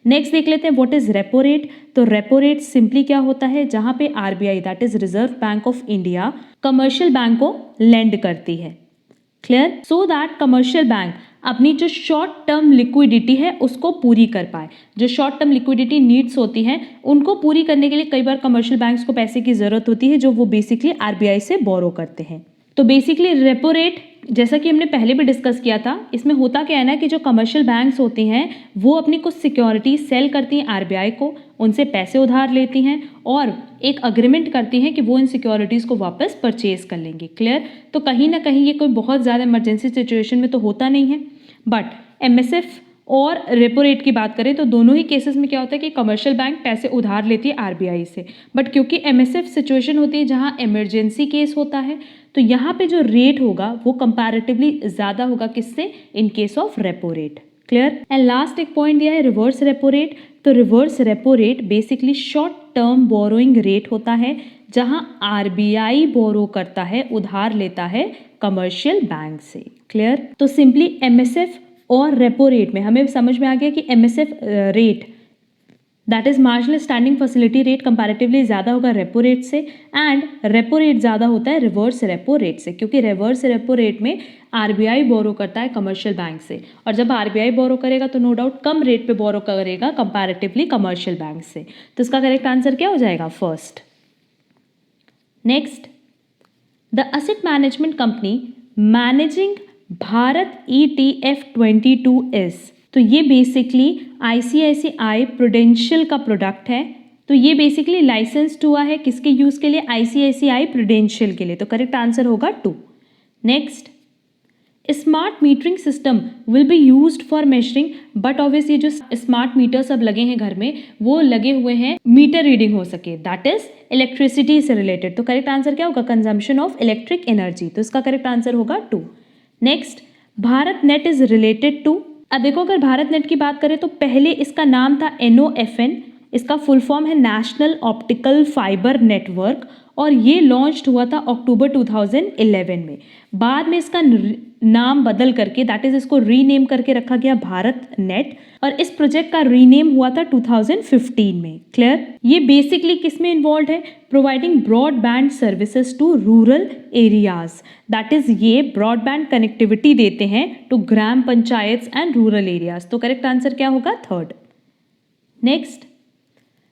नेक्स्ट देख लेते हैं व्हाट इज रेपो रेट। तो रेपो रेट सिंपली क्या होता है? जहाँ पे RBI that is reserve bank of India commercial bank को लेंड करती है। Clear? So that commercial bank अपनी जो शॉर्ट टर्म लिक्विडिटी है उसको पूरी कर पाए। जो शॉर्ट टर्म लिक्विडिटी नीड्स होती हैं उनको पूरी करने के लिए कई बार कमर्शियल बैंक्स को पैसे की ज़रूरत होती है जो वो बेसिकली आरबीआई से बोरो करते हैं। तो बेसिकली रेपो रेट, जैसा कि हमने पहले भी डिस्कस किया था, इसमें होता क्या है ना कि जो कमर्शियल बैंक्स होती हैं वो अपनी कुछ सिक्योरिटी सेल करती हैं आरबीआई को, उनसे पैसे उधार लेती हैं और एक अग्रीमेंट करती हैं कि वो इन सिक्योरिटीज़ को वापस परचेज कर लेंगे। क्लियर? तो कहीं ना कहीं ये कोई बहुत ज़्यादा इमरजेंसी सिचुएशन में तो होता नहीं है, बट एमएसएफ और रेपो रेट की बात करें तो दोनों ही केसेस में क्या होता है कि कमर्शियल बैंक पैसे उधार लेती है आरबीआई से, बट क्योंकि एमएसएफ सिचुएशन होती है जहां इमरजेंसी केस होता है तो यहाँ पे जो रेट होगा वो कंपैरेटिवली ज़्यादा होगा किससे, इन case of repo rate. Clear? And last एक पॉइंट दिया है रिवर्स रेपो रेट। तो reverse repo rate basically short term borrowing rate होता है जहां आरबीआई बोरो करता है, उधार लेता है कमर्शियल बैंक से। क्लियर? तो सिंपली एमएसएफ और रेपो रेट में हमें समझ में आ गया कि MSF rate that is marginal standing facility rate comparatively ज़्यादा होगा रेपो रेट से, एंड रेपो रेट ज़्यादा होता है रिवर्स रेपो रेट से, क्योंकि रिवर्स रेपो रेट में आरबीआई बोरो करता है कमर्शियल बैंक से, और जब आरबीआई बोरो करेगा तो नो डाउट कम रेट पे बोरो करेगा कंपैरेटिवली कमर्शियल बैंक से। तो इसका करेक्ट आंसर क्या हो जाएगा? First. Next, the asset management company managing Bharat ETF 22 is. तो ये बेसिकली आईसीआईसीआई प्रूडेंशियल का प्रोडक्ट है। तो ये बेसिकली लाइसेंस्ड हुआ है किसके यूज़ के लिए? आईसीआईसीआई प्रूडेंशियल के लिए। तो करेक्ट आंसर होगा 2। Next, smart metering system will be used for measuring, but obviously जो स्मार्ट मीटर्स अब लगे हैं घर में वो लगे हुए हैं मीटर रीडिंग हो सके, दैट इज इलेक्ट्रिसिटी से रिलेटेड। तो करेक्ट आंसर क्या होगा? Consumption of electric energy. तो इसका करेक्ट आंसर होगा 2। Next, Bharat net is related to. अब देखो अगर भारत नेट की बात करें तो पहले इसका नाम था NOFN, इसका फुल फॉर्म है नेशनल ऑप्टिकल फाइबर नेटवर्क, और ये लॉन्च हुआ था अक्टूबर 2011 में। बाद में इसका नाम बदल करके दैट इज इसको रीनेम करके रखा गया भारत नेट, और इस प्रोजेक्ट का रीनेम हुआ था 2015 में। क्लियर? ये बेसिकली किस में इन्वॉल्व है? Providing broadband services to rural areas, that is ये ब्रॉडबैंड कनेक्टिविटी देते हैं to gram panchayat and rural areas. तो करेक्ट आंसर क्या होगा? 3rd। Next,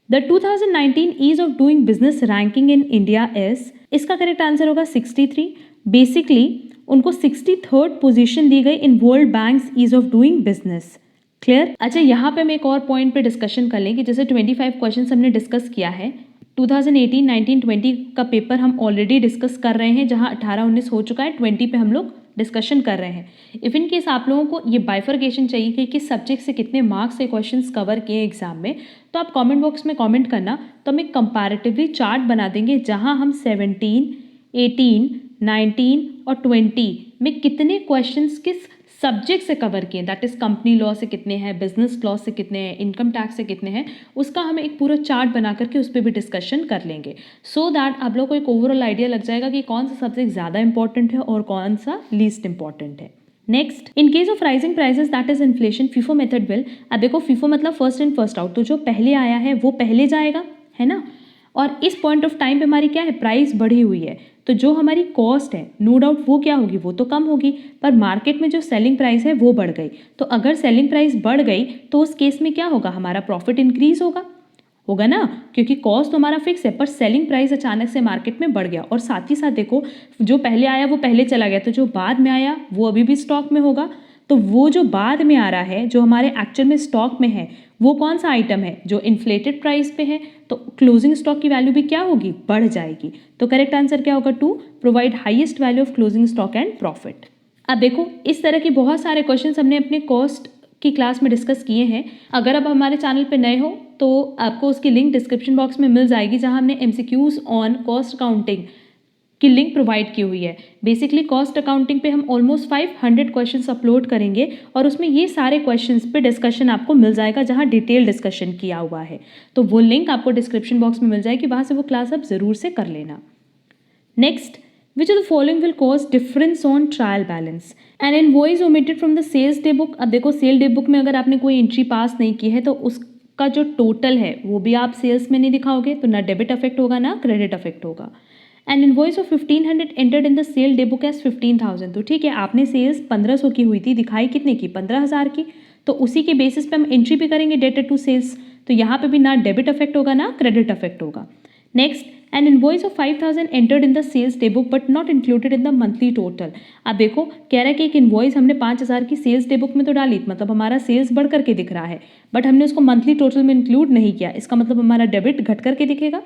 the 2019 ease of doing business ranking in India is. इसका करेक्ट आंसर होगा 63। बेसिकली उनको 63rd पोजीशन दी गई in World Bank's ease of doing business. Clear? अच्छा, यहाँ पे हम एक और पॉइंट पे डिस्कशन कर लें कि जैसे 25 क्वेश्चन हमने डिस्कस किया है, 2018, 19, 20 का पेपर हम ऑलरेडी डिस्कस कर रहे हैं, जहाँ 18, 19 हो चुका है, 20 पे हम लोग डिस्कशन कर रहे हैं। इफ़ इन केस आप लोगों को ये बाइफर्केशन चाहिए कि किस सब्जेक्ट से कितने मार्क्स से क्वेश्चंस कवर किए एग्जाम में, तो आप कमेंट बॉक्स में कमेंट करना, तो हम एक कंपैरेटिवली चार्ट बना देंगे जहां हम 17, 18, 19 और 20 में कितने क्वेश्चंस किस सब्जेक्ट से कवर किए, दैट इज कंपनी लॉ से कितने हैं, बिजनेस लॉ से कितने हैं, इनकम टैक्स से कितने हैं, उसका हम एक पूरा चार्ट बना करके उस पर भी डिस्कशन कर लेंगे, सो दैट आप लोग को एक ओवरऑल आइडिया लग जाएगा कि कौन सा सब्जेक्ट ज़्यादा इंपॉर्टेंट है और कौन सा लीस्ट इंपॉर्टेंट है। Next, in case of rising prices that is inflation, FIFO method will. अब देखो फीफो मतलब फर्स्ट इन फर्स्ट आउट, तो जो पहले आया है वो पहले जाएगा, है ना। और इस पॉइंट ऑफ टाइम पे हमारी क्या है, प्राइस बढ़ी हुई है, तो जो हमारी कॉस्ट है नो डाउट वो क्या होगी, वो तो कम होगी, पर मार्केट में जो सेलिंग प्राइस है वो बढ़ गई। तो अगर सेलिंग प्राइस बढ़ गई तो उस केस में क्या होगा, हमारा प्रॉफिट इंक्रीज होगा ना, क्योंकि कॉस्ट तो हमारा फिक्स है, पर सेलिंग प्राइस अचानक से मार्केट में बढ़ गया। और साथ ही साथ देखो जो पहले आया वो पहले चला गया, तो जो बाद में आया वो अभी भी स्टॉक में होगा। तो वो जो बाद में आ रहा है, जो हमारे एक्चुअल में स्टॉक में है, वो कौन सा आइटम है जो इन्फ्लेटेड प्राइस पे है, तो क्लोजिंग स्टॉक की वैल्यू भी क्या होगी, बढ़ जाएगी। तो करेक्ट आंसर क्या होगा, 2, provide highest value of closing stock and profit. अब देखो इस तरह के बहुत सारे क्वेश्चन हमने अपने कॉस्ट की क्लास में डिस्कस किए हैं। अगर आप हमारे चैनल पे नए हो तो आपको उसकी लिंक डिस्क्रिप्शन बॉक्स में मिल जाएगी, जहां हमने MCQs ऑन कॉस्ट अकाउंटिंग की लिंक प्रोवाइड की हुई है। बेसिकली कॉस्ट अकाउंटिंग पे हम ऑलमोस्ट 500 क्वेश्चंस अपलोड करेंगे, और उसमें ये सारे क्वेश्चंस पे डिस्कशन आपको मिल जाएगा, जहां डिटेल डिस्कशन किया हुआ है। तो वो लिंक आपको डिस्क्रिप्शन बॉक्स में मिल जाएगी, वहां से वो क्लास आप ज़रूर से कर लेना। Next, which of the following will cause difference on trial balance, an invoice omitted from the sales day book. अब देखो सेल डे बुक में अगर आपने कोई एंट्री पास नहीं की है तो उसका जो टोटल है वो भी आप सेल्स में नहीं दिखाओगे, तो ना डेबिट अफेक्ट होगा ना क्रेडिट अफेक्ट होगा। An invoice of 1500 entered in the sale day book as 15,000। तो ठीक है, आपने सेल्स 1500 की हुई थी, दिखाई कितने की, 15,000 की, तो उसी के बेसिस पे हम एंट्री भी करेंगे डेटर टू सेल्स। तो यहाँ पे भी ना डेबिट अफेक्ट होगा ना क्रेडिट अफेक्ट होगा। Next, an invoice of 5,000 entered in the sales day book but not included in the monthly total. अब देखो कह रहा है कि एक इनवॉइस हमने 5,000 की सेल्स डे बुक में तो डाली, मतलब हमारा सेल्स बढ़ करके दिख रहा है, बट हमने उसको मंथली टोटल में इंक्लूड नहीं किया, इसका मतलब हमारा डेबिट घट करके दिखेगा।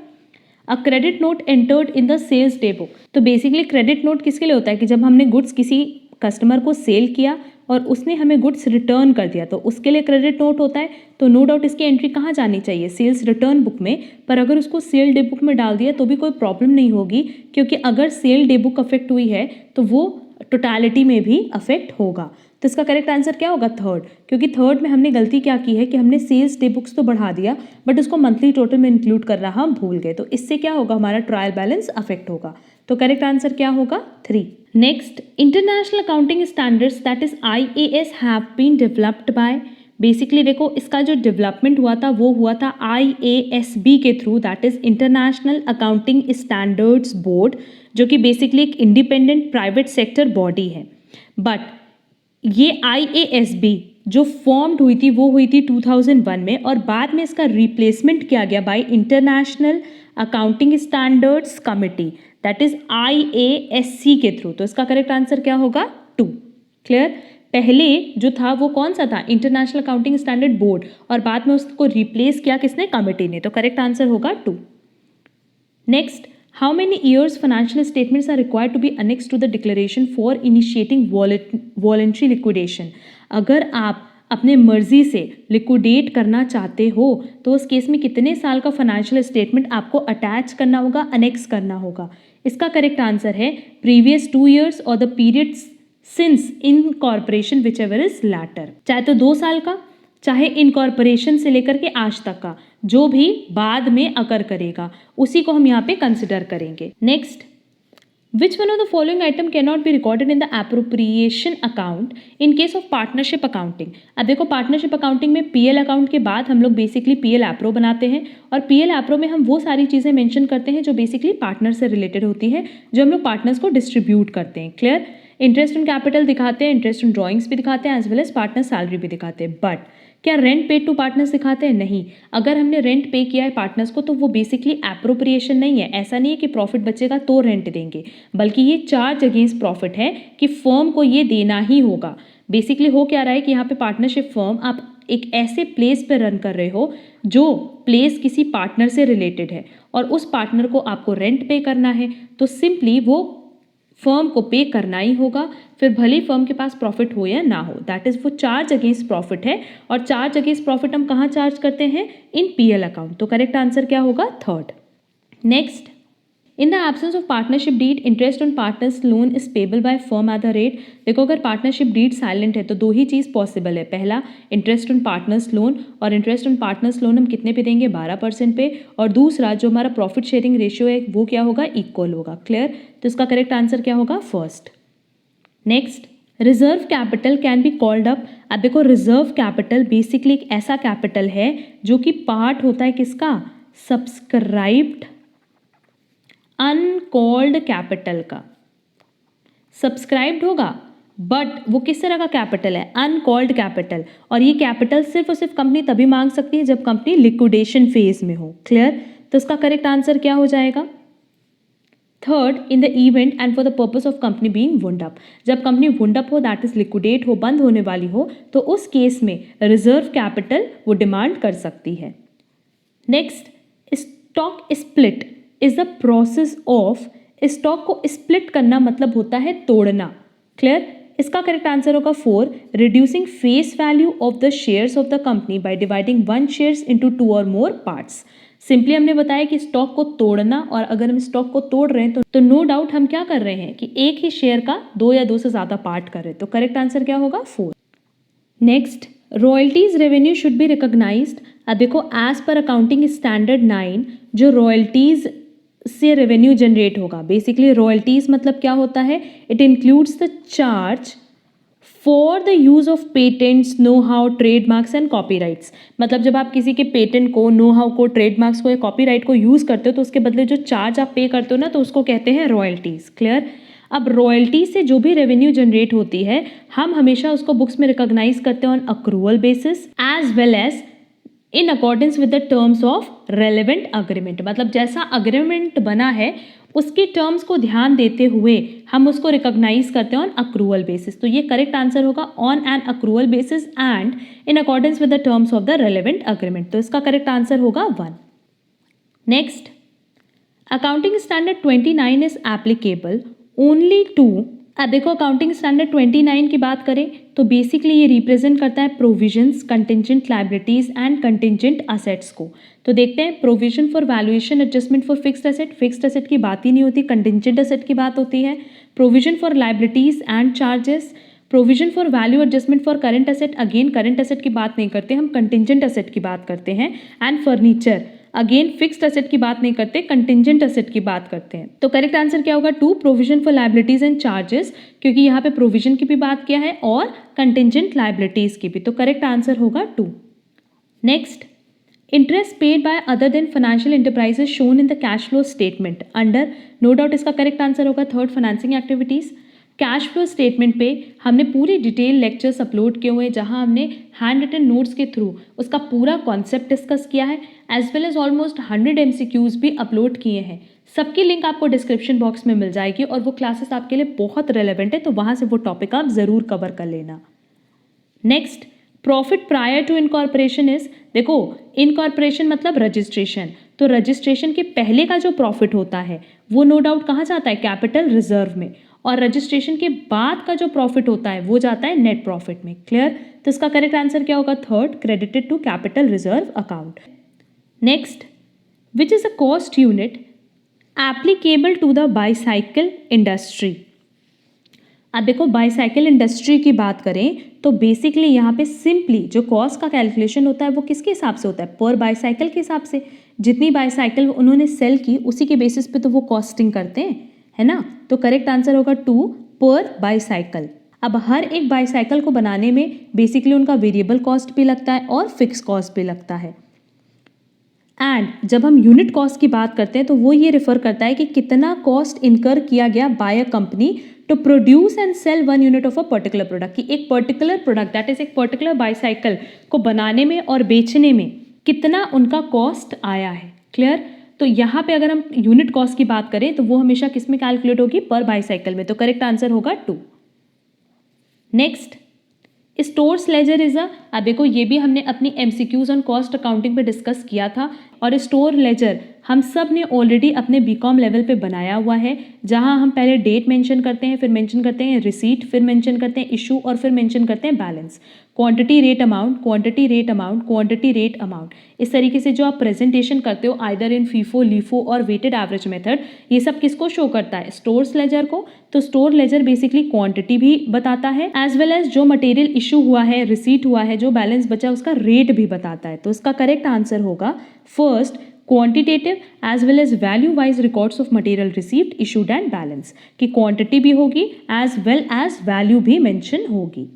A credit note entered in the sales day book, तो बेसिकली क्रेडिट नोट किसके लिए होता है कि जब हमने गुड्स किसी कस्टमर को सेल किया और उसने हमें गुड्स रिटर्न कर दिया, तो उसके लिए क्रेडिट नोट होता है। तो नो डाउट इसकी एंट्री कहाँ जानी चाहिए, सेल्स रिटर्न बुक में, पर अगर उसको सेल डे बुक में डाल दिया तो भी कोई प्रॉब्लम नहीं होगी, क्योंकि अगर सेल डे बुक अफेक्ट हुई है तो वो टोटालिटी में भी अफेक्ट होगा। तो इसका करेक्ट आंसर क्या होगा, थर्ड, क्योंकि थर्ड में हमने गलती क्या की है कि हमने सेल्स डे बुक्स तो बढ़ा दिया बट उसको मंथली टोटल में इंक्लूड करना हम भूल गए, तो इससे क्या होगा, हमारा ट्रायल बैलेंस अफेक्ट होगा। तो करेक्ट आंसर क्या होगा, 3। Next, international accounting standards that is IAS have been developed by, basically देखो इसका जो डेवलपमेंट हुआ था वो हुआ था IASB के through, that is international accounting standards board, जो कि बेसिकली एक इंडिपेंडेंट प्राइवेट सेक्टर बॉडी है। बट ये IASB जो फॉर्म्ड हुई थी वो हुई थी 2001 में, और बाद में इसका रिप्लेसमेंट किया गया bye international accounting standards committee, that is IASC के थ्रू। तो इसका करेक्ट आंसर क्या होगा, 2। क्लियर, पहले जो था वो कौन सा था, इंटरनेशनल अकाउंटिंग स्टैंडर्ड बोर्ड, और बाद में उसको रिप्लेस किया किसने, कमिटी ने। तो करेक्ट आंसर होगा 2। Next, how many years financial statements are required to be annex to the declaration for initiating voluntary liquidation. अगर आप अपने मर्जी से लिक्विडेट करना चाहते हो तो उस केस में कितने साल का फाइनेंशियल स्टेटमेंट आपको अटैच करना होगा, अनेक्स करना होगा। इसका करेक्ट आंसर है प्रीवियस 2 ईयर्स और the period since incorporation whichever is later, चाहे तो 2 साल का, चाहे इनकॉर्पोरेशन से लेकर के आज तक का, जो भी बाद में अकर करेगा उसी को हम यहाँ पे कंसिडर करेंगे। Next, which one of the following item can not be recorded in the appropriation account in case of partnership accounting. अब देखो पार्टनरशिप अकाउंटिंग में PL अकाउंट के बाद हम लोग बेसिकली PL एप्रो बनाते हैं, और PL एप्रो में हम वो सारी चीज़ें मेंशन करते हैं जो बेसिकली पार्टनर से रिलेटेड होती है, जो हम लोग पार्टनर्स को डिस्ट्रीब्यूट करते हैं। क्लियर, इंटरेस्ट ऑन कैपिटल दिखाते हैं, इंटरेस्ट ऑन ड्रॉइंग्स भी दिखाते हैं, as well as partner salary भी दिखाते हैं। बट क्या रेंट पेड टू पार्टनर्स दिखाते हैं, नहीं। अगर हमने रेंट पे किया है पार्टनर्स को तो वो बेसिकली एप्रोप्रिएशन नहीं है, ऐसा नहीं है कि प्रॉफिट बचेगा तो रेंट देंगे, बल्कि ये चार्ज अगेंस्ट प्रॉफिट है कि फर्म को ये देना ही होगा। बेसिकली हो क्या रहा है कि यहाँ पे पार्टनरशिप फर्म आप एक ऐसे प्लेस पे रन कर रहे हो जो प्लेस किसी पार्टनर से रिलेटेड है, और उस पार्टनर को आपको रेंट पे करना है, तो सिंपली वो फर्म को पे करना ही होगा, फिर भले ही फर्म के पास प्रॉफिट हो या ना हो, दैट इज वो चार्ज अगेंस्ट प्रॉफिट है। और चार्ज अगेंस्ट प्रॉफिट हम कहाँ चार्ज करते हैं, इन PL अकाउंट। तो करेक्ट आंसर क्या होगा, 3rd। Next, in the absence of partnership deed interest on partners loan is payable by firm at the rate. देखो अगर पार्टनरशिप डीड साइलेंट है तो 2 ही चीज़ पॉसिबल है, पहला इंटरेस्ट ऑन पार्टनर्स लोन, और इंटरेस्ट ऑन पार्टनर्स लोन हम कितने पे देंगे, 12% पे, और दूसरा जो हमारा प्रॉफिट शेयरिंग रेशियो है वो क्या होगा, इक्वल होगा। क्लियर, तो इसका करेक्ट आंसर क्या होगा, 1st। Next, reserve capital can be called up. अब देखो रिजर्व कैपिटल बेसिकली एक ऐसा कैपिटल है जो कि पार्ट होता है किसका, सब्सक्राइब्ड अनकॉल्ड कैपिटल का। सब्सक्राइब्ड होगा बट वो किस तरह का कैपिटल है, अनकॉल्ड कैपिटल, और ये कैपिटल सिर्फ और सिर्फ कंपनी तभी मांग सकती है जब कंपनी लिक्विडेशन फेज में हो। क्लियर, तो इसका करेक्ट आंसर क्या हो जाएगा, 3rd, in the event and for the purpose of company being wound up. जब कंपनी वुंड अप हो, दैट इज लिक्विडेट हो, बंद होने वाली हो, तो उस केस में रिजर्व कैपिटल वो डिमांड कर सकती है। Next, stock split is the process of, stock को स्प्लिट करना मतलब होता है तोड़ना। क्लियर, इसका करेक्ट आंसर होगा 4, reducing face value of the shares of the company by dividing 1 shares into 2 और मोर पार्ट्स। सिंपली हमने बताया कि स्टॉक को तोड़ना, और अगर हम स्टॉक को तोड़ रहे हैं तो नो डाउट हम क्या कर रहे हैं कि एक ही शेयर का 2 या 2 से ज़्यादा पार्ट कर रहे हैं। तो करेक्ट आंसर क्या होगा, 4। Next, royalties revenue should be recognised. अब देखो एज पर अकाउंटिंग स्टैंडर्ड 9 जो रॉयल्टीज से रेवेन्यू जनरेट होगा, बेसिकली रॉयल्टीज मतलब क्या होता है, it includes the charge for the use of patents, know how, trademarks and copyrights. मतलब जब आप किसी के पेटेंट को, नो हाउ को, ट्रेडमार्क्स को या कॉपीराइट को यूज करते हो तो उसके बदले जो चार्ज आप पे करते हो ना, तो उसको कहते हैं रॉयल्टीज। क्लियर। अब रॉयल्टी से जो भी रेवेन्यू जनरेट होती है, हम हमेशा उसको बुक्स में रिकॉग्नाइज करते हैं on accrual basis as well as in accordance with the terms of relevant agreement. मतलब जैसा अग्रीमेंट बना है उसके टर्म्स को ध्यान देते हुए हम उसको रिकॉग्नाइज करते हैं ऑन अक्रूवल बेसिस। तो ये करेक्ट आंसर होगा on an accrual basis and in accordance with the terms of the relevant agreement. तो इसका करेक्ट आंसर होगा 1। Next, accounting standard 29 is applicable only to. अब देखो अकाउंटिंग स्टैंडर्ड 29 की बात करें तो बेसिकली ये रिप्रेजेंट करता है provisions, contingent liabilities and contingent assets को। तो देखते हैं, provision for valuation adjustment for fixed asset की बात ही नहीं होती, कंटिंजेंट असेट की बात होती है। Provision for liabilities and charges, provision for value adjustment for current asset, again current asset की बात नहीं करते, हम कंटिंजेंट एसेट की बात करते हैं। And furniture, again fixed asset की बात नहीं करते, कंटिंजेंट एसेट की बात करते हैं। तो करेक्ट आंसर क्या होगा 2, provision for liabilities and charges, क्योंकि यहाँ पे प्रोविजन की भी बात किया है और कंटिंजेंट लायबिलिटीज की भी। तो करेक्ट आंसर होगा 2। Next, interest paid by other than financial enterprises shown in the cash flow statement under, no doubt इसका करेक्ट आंसर होगा 3rd, financing activities. Cash flow statement पे हमने पूरे डिटेल लेक्चर्स अपलोड किए हुए हैं जहां हमने हैंड रिटन नोट्स के थ्रू उसका पूरा कॉन्सेप्ट डिस्कस किया है, as well as almost 100 MCQs भी अपलोड किए हैं। सबकी लिंक आपको डिस्क्रिप्शन बॉक्स में मिल जाएगी और वो क्लासेस आपके लिए बहुत रेलेवेंट है, तो वहाँ से वो टॉपिक आप ज़रूर कवर कर लेना। Next, profit prior to incorporation is, देखो इनकॉर्पोरेशन मतलब रजिस्ट्रेशन, तो रजिस्ट्रेशन के पहले का जो प्रॉफिट होता है वो नो डाउट कहाँ जाता है, कैपिटल रिजर्व में, और रजिस्ट्रेशन के बाद का जो प्रॉफिट होता है वो जाता है नेट प्रॉफिट में। क्लियर। तो इसका करेक्ट आंसर क्या होगा 3rd, credited to capital reserve account. Next, which is a cost unit applicable to the bicycle industry. अब देखो बाईसाइकिल इंडस्ट्री की बात करें तो बेसिकली यहाँ पे सिंपली जो कॉस्ट का कैलकुलेशन होता है वो किसके हिसाब से होता है, पर बाईसाइकिल के हिसाब से। जितनी बाईसाइकिल उन्होंने सेल की उसी के बेसिस पे तो वो कॉस्टिंग करते हैं, है ना। तो करेक्ट आंसर होगा 2, पर बाईसाइकिल। अब हर एक बाईसाइकिल को बनाने में बेसिकली उनका वेरिएबल कॉस्ट भी लगता है और फिक्स कॉस्ट भी लगता है। एंड जब हम यूनिट कॉस्ट की बात करते हैं तो वो ये रेफर करता है कि कितना कॉस्ट इनकर किया गया by a company to produce and sell 1 unit of a particular product, कि एक पर्टिकुलर प्रोडक्ट दैट इज एक पर्टिकुलर बाईसाइकिल को बनाने में और बेचने में कितना उनका कॉस्ट आया है। क्लियर। तो यहाँ पे अगर हम यूनिट कॉस्ट की बात करें तो वो हमेशा किस में कैलकुलेट होगी, पर बाईसाइकिल में। तो करेक्ट आंसर होगा 2। नेक्स्ट, स्टोर्स लेजर इज अब देखो ये भी हमने अपनी MCQs ऑन कॉस्ट अकाउंटिंग पे डिस्कस किया था, और स्टोर लेजर हम सब ने ऑलरेडी अपने BCom लेवल पे बनाया हुआ है, जहां हम पहले डेट मेंशन करते हैं, फिर मेंशन करते हैं रिसीट, फिर मेंशन करते हैं इशू, और फिर मेंशन करते हैं balance. Quantity rate amount, quantity rate amount, quantity rate amount, इस तरीके से जो आप प्रेजेंटेशन करते हो आइदर इन फीफो, लीफो और वेटेड एवरेज मेथड, ये सब किसको शो करता है, स्टोर्स लेजर को। तो स्टोर लेजर बेसिकली क्वांटिटी भी बताता है एज वेल एज जो मटेरियल इशू हुआ है, रिसीट हुआ है, जो बैलेंस बचा उसका रेट भी बताता है। तो इसका करेक्ट आंसर होगा first, quantitative as well as value wise records of material received, issued and balance, कि क्वांटिटी भी होगी एज वेल एज वैल्यू भी मेंशन होगी।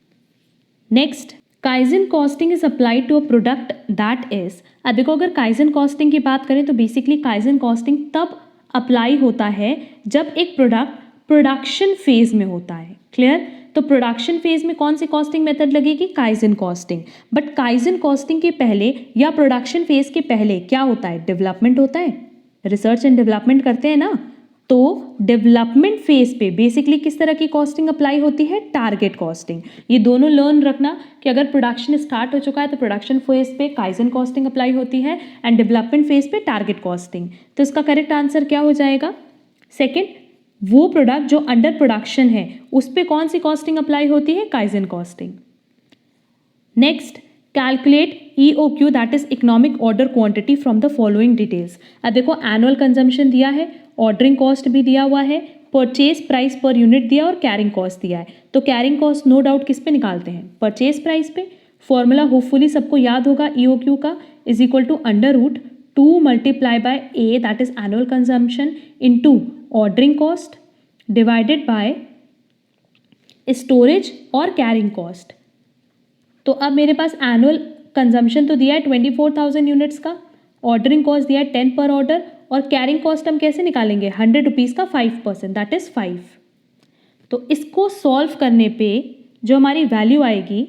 Next, kaizen costing is applied to a product that is, अब देखो अगर काइजन कॉस्टिंग की बात करें तो बेसिकली काइजन कॉस्टिंग तब अप्लाई होता है जब एक प्रोडक्ट प्रोडक्शन फेज में होता है। क्लियर। तो प्रोडक्शन फेज में कौन सी कॉस्टिंग मेथड लगेगी, kaizen costing. But kaizen costing के पहले या प्रोडक्शन फेज के पहले क्या होता है, डेवलपमेंट होता है, रिसर्च एंड डेवलपमेंट करते हैं ना। तो डेवलपमेंट फेज पे बेसिकली किस तरह की कॉस्टिंग अप्लाई होती है, टारगेट कॉस्टिंग। ये दोनों लर्न रखना कि अगर प्रोडक्शन स्टार्ट हो चुका है तो प्रोडक्शन फेज पे काइजन कॉस्टिंग अप्लाई होती है एंड डेवलपमेंट फेज पे टारगेट कॉस्टिंग। तो इसका करेक्ट आंसर क्या हो जाएगा, सेकेंड, वो प्रोडक्ट जो अंडर प्रोडक्शन है उस पर कौन सी कॉस्टिंग अप्लाई होती है, kaizen costing. Next, calculate EOQ that is economic order quantity from the following details. अब देखो एनुअल कंजम्पशन दिया है, ऑर्डरिंग कॉस्ट भी दिया हुआ है, परचेज प्राइस पर यूनिट दिया और कैरिंग कॉस्ट दिया है। तो कैरिंग कॉस्ट नो डाउट किस पे निकालते हैं, परचेज प्राइस पे। फॉर्मूला होपफुली सबको याद होगा EOQ का, is equal to √2 multiply by A that is annual consumption into ordering cost divided by storage और कैरिंग कॉस्ट। तो अब मेरे पास एनुअल कंजम्पशन तो दिया है 24,000 यूनिट्स का, ऑर्डरिंग कॉस्ट दिया है 10 पर ऑर्डर, और कैरिंग कॉस्ट हम कैसे निकालेंगे 100 रुपीज़ का 5%, दैट इज़ 5। तो इसको सॉल्व करने पे जो हमारी वैल्यू आएगी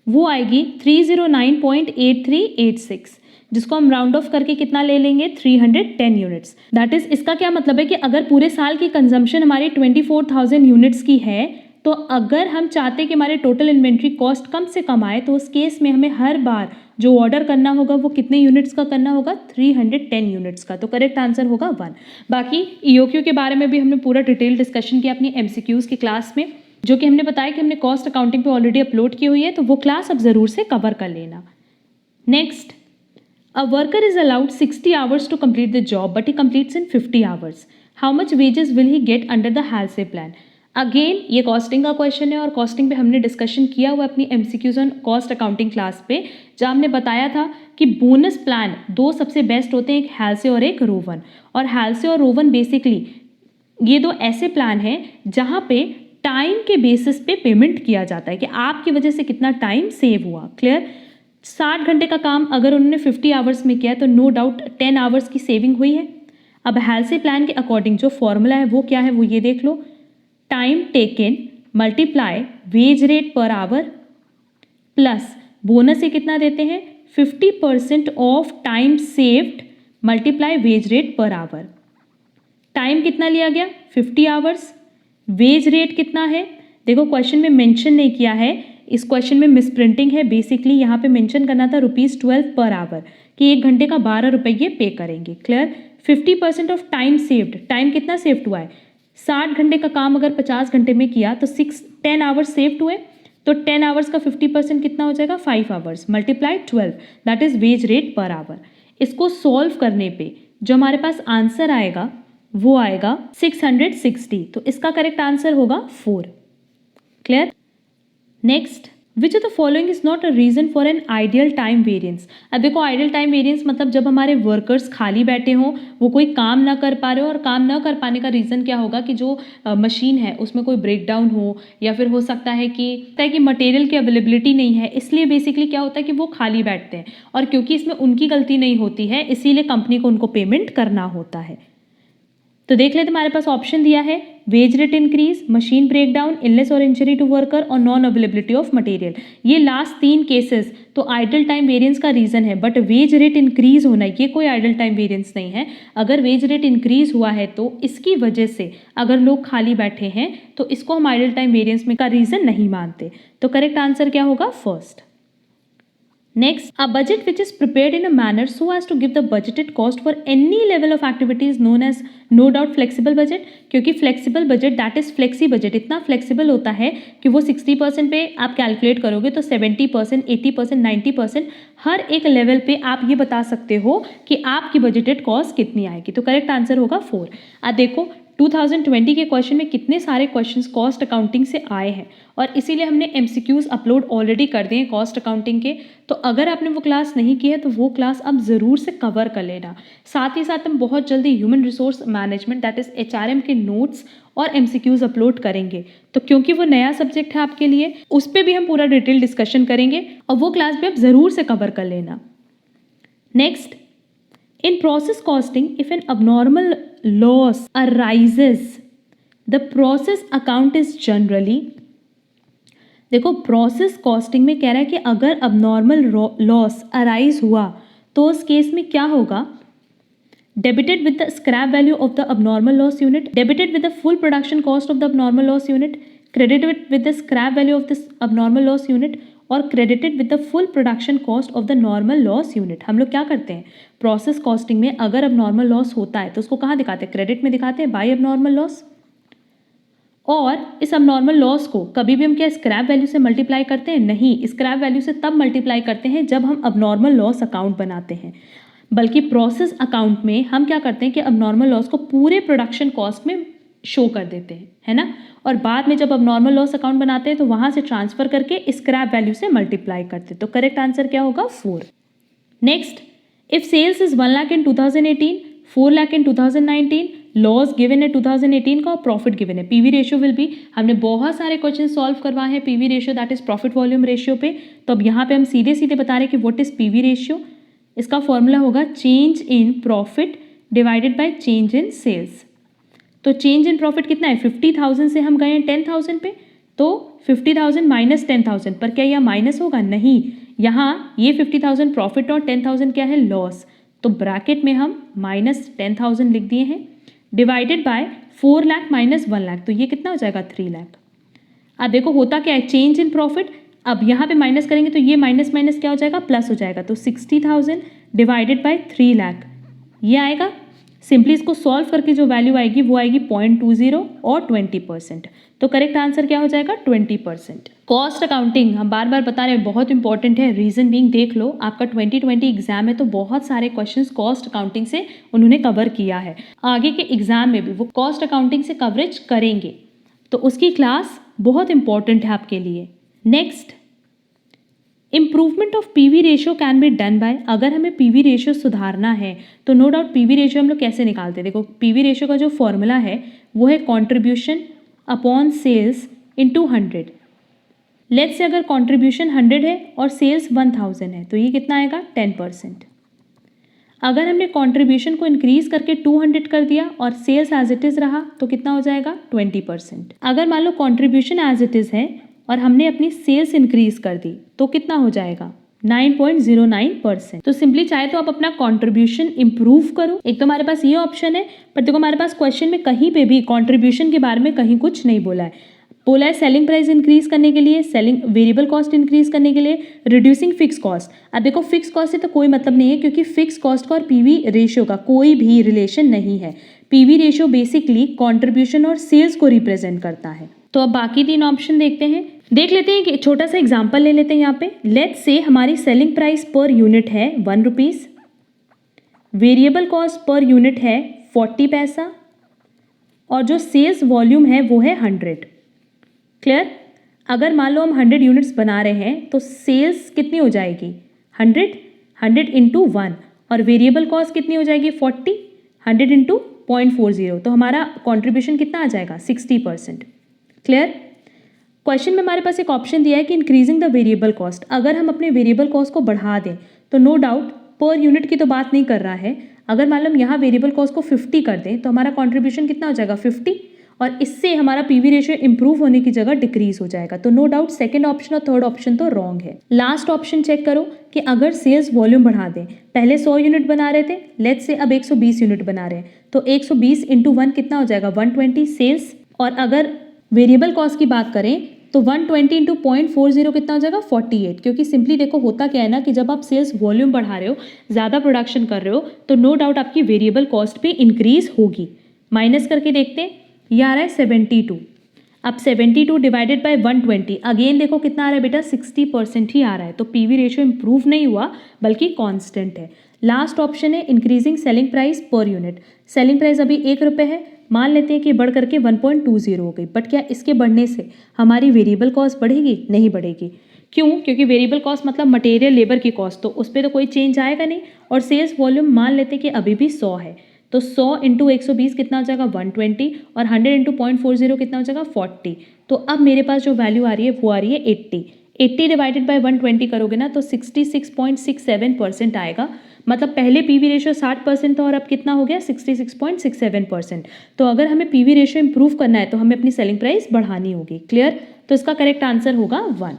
वो आएगी 309.8386, जिसको हम राउंड ऑफ करके कितना ले लेंगे 310 यूनिट्स। दैट इज़, इसका क्या मतलब है कि अगर पूरे साल की कंजम्पशन हमारी 24,000 यूनिट्स की है, तो अगर हम चाहते कि हमारे टोटल इन्वेंट्री कॉस्ट कम से कम आए, तो उस केस में हमें हर बार जो ऑर्डर करना होगा वो कितने यूनिट्स का करना होगा 310 यूनिट्स का। तो करेक्ट आंसर होगा 1। बाकी ईओक्यू के बारे में भी हमने पूरा डिटेल डिस्कशन किया अपनी एमसीक्यूज़ की क्लास में, जो कि हमने बताया कि हमने कॉस्ट अकाउंटिंग पे ऑलरेडी अपलोड की हुई है, तो वो क्लास अब ज़रूर से कवर कर लेना। Next, a worker is allowed 60 hours to complete the job but he completes in 50 hours, how much wages will he get under the Halsey plan. Again ये कॉस्टिंग का क्वेश्चन है, और कॉस्टिंग पे हमने डिस्कशन किया हुआ अपनी MCQs on cost accounting class पे, जहाँ हमने बताया था कि बोनस प्लान दो सबसे बेस्ट होते हैं, एक हालसे और एक रोवन। और हालसे और रोवन बेसिकली ये दो ऐसे प्लान हैं जहाँ पे टाइम के बेसिस पे पेमेंट किया जाता है कि आपकी वजह से कितना टाइम सेव हुआ। क्लियर? 60 घंटे का काम अगर उन्होंने 50 आवर्स में किया तो नो डाउट 10 आवर्स की सेविंग हुई है। अब हालसे प्लान के अकॉर्डिंग जो फॉर्मूला है वो क्या है, वो ये देख लो, time taken multiply wage rate per hour plus bonus से कितना देते हैं 50% of time saved multiply wage rate per hour. Time कितना लिया गया 50 आवर्स, वेज रेट कितना है, देखो क्वेश्चन में मेंशन नहीं किया है, इस क्वेश्चन में मिसप्रिंटिंग है। बेसिकली यहाँ पे मेंशन करना था ₹12 पर आवर, कि 1 घंटे का 12 रुपये पे करेंगे। Clear? 50% of time saved, time कितना सेव्ड हुआ है, 60 घंटे का काम अगर 50 घंटे में किया तो 10 आवर्स सेव्ड हुए, तो 10 आवर्स का 50% कितना हो जाएगा 5 hours multiply 12, that is veg rate per our. इसको सॉल्व करने पे जो हमारे पास आंसर आएगा वो आएगा 660, तो इसका करेक्ट आंसर होगा 4। Clear? Next, which of the following is not a reason for an ideal time variance. अब देखो आइडियल टाइम वेरियंस मतलब जब हमारे वर्कर्स खाली बैठे हों, वो कोई काम ना कर पा रहे हो, और काम ना कर पाने का रीज़न क्या होगा कि जो मशीन है उसमें कोई ब्रेकडाउन हो, या फिर हो सकता है कि मटेरियल की अवेलेबिलिटी नहीं है, इसलिए बेसिकली क्या होता है कि वो खाली बैठते हैं, और क्योंकि इसमें उनकी गलती नहीं होती है इसीलिए कंपनी को उनको पेमेंट करना होता है। तो देख लेते हमारे पास ऑप्शन दिया है wage rate increase, machine breakdown, illness और इंजरी टू वर्कर और नॉन अवेलेबिलिटी ऑफ मटेरियल। ये लास्ट 3 केसेस तो आइडल टाइम वेरिएंस का रीजन है, बट वेज रेट इंक्रीज होना ये कोई आइडल टाइम वेरिएंस नहीं है। अगर वेज रेट इंक्रीज हुआ है तो इसकी वजह से अगर लोग खाली बैठे हैं तो इसको हम आइडल टाइम वेरिएंस में का रीजन नहीं मानते। तो करेक्ट आंसर क्या होगा first. Next, a budget which is prepared in a manner so as to give the budgeted cost for any level of activity is known as no doubt flexible budget। क्योंकि flexible budget that is flexi budget इतना flexible होता है कि वो 60% पे आप कैलकुलेट करोगे तो 70%, 80%, 90% हर एक लेवल पे आप ये बता सकते हो कि आपकी बजटेड कॉस्ट कितनी आएगी। तो करेक्ट आंसर होगा 4। अब देखो 2020 के क्वेश्चन में कितने सारे क्वेश्चंस कॉस्ट अकाउंटिंग से आए हैं, और इसीलिए हमने एमसीक्यूज अपलोड ऑलरेडी कर दिए हैं कॉस्ट अकाउंटिंग के। तो अगर आपने वो क्लास नहीं की है तो वो क्लास अब ज़रूर से कवर कर लेना। साथ ही साथ हम बहुत जल्दी human resource management that is HRM के नोट्स और एमसीक्यूज अपलोड करेंगे। तो क्योंकि वो नया सब्जेक्ट है आपके लिए, उस पर भी हम पूरा डिटेल डिस्कशन करेंगे, और वो क्लास भी आप ज़रूर से कवर कर लेना। Next, in process costing, if an abnormal loss arises, the process account is generally, देखो प्रोसेस कॉस्टिंग में कह रहा है कि अगर abnormal loss arise हुआ तो उस केस में क्या होगा, debited with the scrap value of the abnormal loss unit, debited with the full production cost of the abnormal loss unit, credited with the scrap value of this abnormal loss unit, और credited with the full production cost of the normal loss unit. हम लोग क्या करते हैं प्रोसेस कॉस्टिंग में, अगर अब नॉर्मल लॉस होता है तो उसको कहाँ दिखाते हैं, क्रेडिट में दिखाते हैं बाय अब नॉर्मल लॉस। और इस अब नॉर्मल लॉस को कभी भी हम क्या स्क्रैप वैल्यू से मल्टीप्लाई करते हैं, नहीं, स्क्रैप वैल्यू से तब मल्टीप्लाई करते हैं जब हम अब नॉर्मल लॉस अकाउंट बनाते हैं। बल्कि प्रोसेस अकाउंट में हम क्या करते हैं कि अब नॉर्मल लॉस को पूरे प्रोडक्शन कॉस्ट में शो कर देते हैं, है ना, और बाद में जब अब नॉर्मल लॉस अकाउंट बनाते हैं तो वहां से ट्रांसफर करके स्क्रैप वैल्यू से मल्टीप्लाई करते हैं। तो करेक्ट आंसर क्या होगा 4। Next, if sales is 1 lakh in 2018, 4 lakh in 2019, loss given है 2018 का और प्रॉफिट गिवन है। पीवी रेशियो विल बी, हमने बहुत सारे क्वेश्चन सॉल्व करवाए हैं PV ratio that is profit volume ratio पे। तो अब यहाँ पे हम सीधे सीधे बता रहे हैं कि व्हाट इज पीवी रेशियो। इसका फॉर्मूला होगा change in profit divided by change in sales. तो चेंज इन प्रॉफिट कितना है, 50,000 से हम गए हैं 10,000 पे, तो 50,000 माइनस 10,000 पर क्या यह माइनस होगा, नहीं, यहाँ ये 50,000 प्रॉफिट और 10,000 क्या है, लॉस। तो ब्रैकेट में हम माइनस 10,000 लिख दिए हैं, divided by 4 lakh minus 1 lakh, तो ये कितना हो जाएगा 3 लाख। अब देखो होता क्या है, चेंज इन प्रॉफिट, अब यहाँ पे माइनस करेंगे तो ये माइनस माइनस क्या हो जाएगा, प्लस हो जाएगा। तो 60,000 डिवाइडेड बाय 3 लाख ये आएगा। सिंपली इसको सॉल्व करके जो वैल्यू आएगी वो आएगी 0.20 और 20%। तो करेक्ट आंसर क्या हो जाएगा, 20%। कॉस्ट अकाउंटिंग हम बार बार बता रहे हैं बहुत इंपॉर्टेंट है, रीजन बीइंग देख लो आपका 2020 एग्जाम है तो बहुत सारे क्वेश्चंस कॉस्ट अकाउंटिंग से उन्होंने कवर किया है, आगे के एग्जाम में भी वो कॉस्ट अकाउंटिंग से कवरेज करेंगे, तो उसकी क्लास बहुत इंपॉर्टेंट है आपके लिए। Next, improvement of PV ratio can be done by, अगर हमें पीवी रेशियो सुधारना है तो नो डाउट पीवी रेशियो हम लोग कैसे निकालते हैं, देखो पीवी रेशियो का जो फॉर्मूला है वो है contribution upon sales into 100। Let's say अगर कॉन्ट्रीब्यूशन 100 है और सेल्स 1000 है तो ये कितना आएगा, 10%। अगर हमने कॉन्ट्रीब्यूशन को इंक्रीज करके 200 कर दिया और सेल्स एज इट इज़ रहा तो कितना हो जाएगा, 20%। अगर मान लो कॉन्ट्रीब्यूशन एज इट इज़ है और हमने अपनी सेल्स इंक्रीज कर दी तो कितना हो जाएगा, 9.09%। तो सिंपली चाहे तो आप अपना कंट्रीब्यूशन इंप्रूव करो, एक तो हमारे पास ये ऑप्शन है, पर देखो हमारे पास क्वेश्चन में कहीं पे भी कंट्रीब्यूशन के बारे में कहीं कुछ नहीं बोला है। बोला है सेलिंग प्राइस इंक्रीज करने के लिए, सेलिंग वेरिएबल कॉस्ट इंक्रीज करने के लिए, रिड्यूसिंग फिक्स कॉस्ट। अब देखो फिक्स कॉस्ट से तो कोई मतलब नहीं है क्योंकि फिक्स कॉस्ट का और पीवी रेशियो का कोई भी रिलेशन नहीं है। पीवी रेशियो बेसिकली कंट्रीब्यूशन और सेल्स को रिप्रेजेंट करता है। तो अब बाकी 3 ऑप्शन देखते हैं, देख लेते हैं कि छोटा सा एग्जांपल ले लेते हैं यहाँ पे। लेट्स से हमारी सेलिंग प्राइस पर यूनिट है 1 rupees, variable cost per unit है 40 पैसा और जो सेल्स वॉल्यूम है वो है 100। क्लियर? अगर मान लो हम 100 यूनिट्स बना रहे हैं तो सेल्स कितनी हो जाएगी, 100 इंटू 1 और वेरिएबल कॉस्ट कितनी हो जाएगी 40, 100 इंटू 0.40, तो हमारा कॉन्ट्रीब्यूशन कितना आ जाएगा, 60%। क्लियर? क्वेश्चन में हमारे पास एक ऑप्शन दिया है कि इंक्रीजिंग द वेरिएबल कॉस्ट, अगर हम अपने वेरिएबल कॉस्ट को बढ़ा दें तो नो डाउट पर यूनिट की तो बात नहीं कर रहा है, अगर मान लो हम यहाँ वेरिएबल कॉस्ट को 50 कर दें तो हमारा कॉन्ट्रीब्यूशन कितना हो जाएगा 50 और इससे हमारा पीवी रेशियो इंप्रूव होने की जगह डिक्रीज हो जाएगा। तो नो डाउट सेकंड ऑप्शन और थर्ड ऑप्शन तो रॉन्ग है। लास्ट ऑप्शन चेक करो कि अगर सेल्स वॉल्यूम बढ़ा दें, पहले 100 यूनिट बना रहे थे, लेट्स से अब 120 यूनिट बना रहे हैं, तो 120 इंटू 1 कितना हो जाएगा 120 सेल्स, और अगर वेरिएबल कॉस्ट की बात करें तो 120 इंटू 0.40 कितना हो जाएगा 48, क्योंकि सिंपली देखो होता क्या है ना कि जब आप सेल्स वॉल्यूम बढ़ा रहे हो, ज़्यादा प्रोडक्शन कर रहे हो, तो नो डाउट आपकी वेरिएबल कॉस्ट भी इंक्रीज होगी। माइनस करके देखते हैं, ये आ रहा है 72। अब 72 डिवाइडेड बाय 120, अगेन देखो कितना आ रहा है बेटा 60% ही आ रहा है, तो पीवी रेशियो इंप्रूव नहीं हुआ बल्कि कांस्टेंट है। लास्ट ऑप्शन है increasing selling price per unit, selling price अभी 1 रुपये है, मान लेते हैं कि बढ़ करके 1.20 हो गई, बट क्या इसके बढ़ने से हमारी वेरिएबल कॉस्ट बढ़ेगी, नहीं बढ़ेगी। क्यों? क्योंकि वेरिएबल कॉस्ट मतलब मटेरियल लेबर की कॉस्ट, तो उस पर तो कोई चेंज आएगा नहीं, और सेल्स वॉल्यूम मान लेते हैं कि अभी भी 100 है, तो 100 इंटू 120 कितना हो जाएगा 120 और 100 इंटू 0.40 कितना हो जाएगा 40। तो अब मेरे पास जो वैल्यू आ रही है वो आ रही है 80 डिवाइडेड बाय 120 करोगे ना तो 66.67% आएगा, मतलब पहले पीवी रेशियो 60% था और अब कितना हो गया 66.67%। तो अगर हमें पीवी रेशियो इंप्रूव करना है तो हमें अपनी सेलिंग प्राइस बढ़ानी होगी। क्लियर? तो इसका करेक्ट आंसर होगा 1।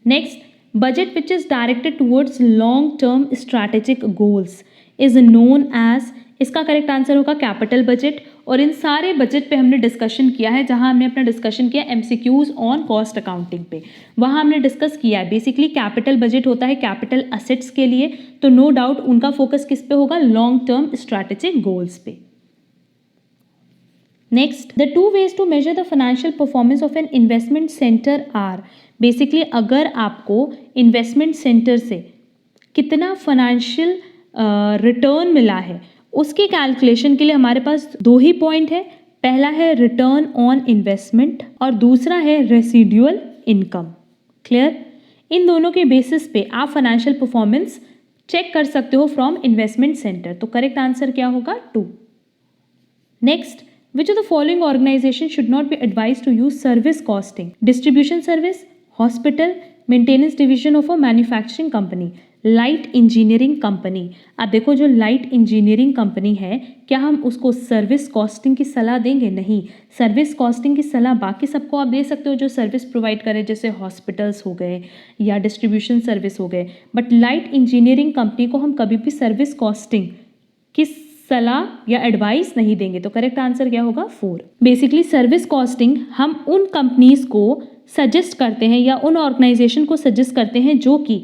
Next, budget which is directed towards long term strategic goals is known as, इसका करेक्ट आंसर होगा कैपिटल बजट। और इन सारे बजट पे हमने डिस्कशन किया है, जहां हमने अपना डिस्कशन किया एमसीक्यूज ऑन कॉस्ट अकाउंटिंग पे, वहां हमने डिस्कस किया है बेसिकली कैपिटल बजट होता है कैपिटल असेट्स के लिए, तो नो डाउट उनका फोकस किस पे होगा, लॉन्ग टर्म स्ट्रैटेजिक गोल्स पे। Next, the 2 ways to measure the financial performance of an investment centre are, basically अगर आपको इन्वेस्टमेंट सेंटर से कितना फाइनेंशियल रिटर्न मिला है उसके कैलकुलेशन के लिए हमारे पास 2 ही पॉइंट है, पहला है रिटर्न ऑन इन्वेस्टमेंट और दूसरा है रेसिडुअल इनकम। क्लियर? इन दोनों के बेसिस पे आप फाइनेंशियल परफॉर्मेंस चेक कर सकते हो फ्रॉम इन्वेस्टमेंट सेंटर। तो करेक्ट आंसर क्या होगा 2। Next, which of the following organization should not be advised to use service costing? Distribution service, hospital, maintenance division of a manufacturing company, light engineering company. अब देखो जो लाइट इंजीनियरिंग कंपनी है, क्या हम उसको सर्विस कॉस्टिंग की सलाह देंगे? नहीं। सर्विस कॉस्टिंग की सलाह बाकी सबको आप दे सकते हो जो सर्विस प्रोवाइड करे, जैसे हॉस्पिटल्स हो गए या डिस्ट्रीब्यूशन सर्विस हो गए, बट लाइट इंजीनियरिंग कंपनी को हम कभी भी सर्विस कॉस्टिंग की सलाह या एडवाइस नहीं देंगे। तो करेक्ट आंसर क्या होगा 4। बेसिकली सर्विस कॉस्टिंग हम उन कंपनीज को सजेस्ट करते हैं या उन ऑर्गेनाइजेशन को सजेस्ट करते हैं जो कि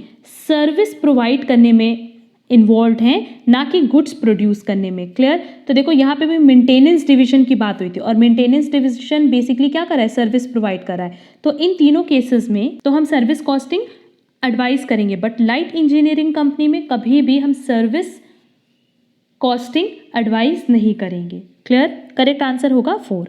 सर्विस प्रोवाइड करने में इन्वॉल्व हैं, ना कि गुड्स प्रोड्यूस करने में। क्लियर? तो देखो यहाँ पे भी मेंटेनेंस डिवीजन की बात हुई थी और मेंटेनेंस डिवीजन बेसिकली क्या कर रहा है? सर्विस प्रोवाइड कर रहा है। तो इन तीनों केसेस में तो हम सर्विस कॉस्टिंग एडवाइस करेंगे, बट लाइट इंजीनियरिंग कंपनी में कभी भी हम सर्विस कॉस्टिंग एडवाइस नहीं करेंगे। क्लियर? करेक्ट आंसर होगा 4।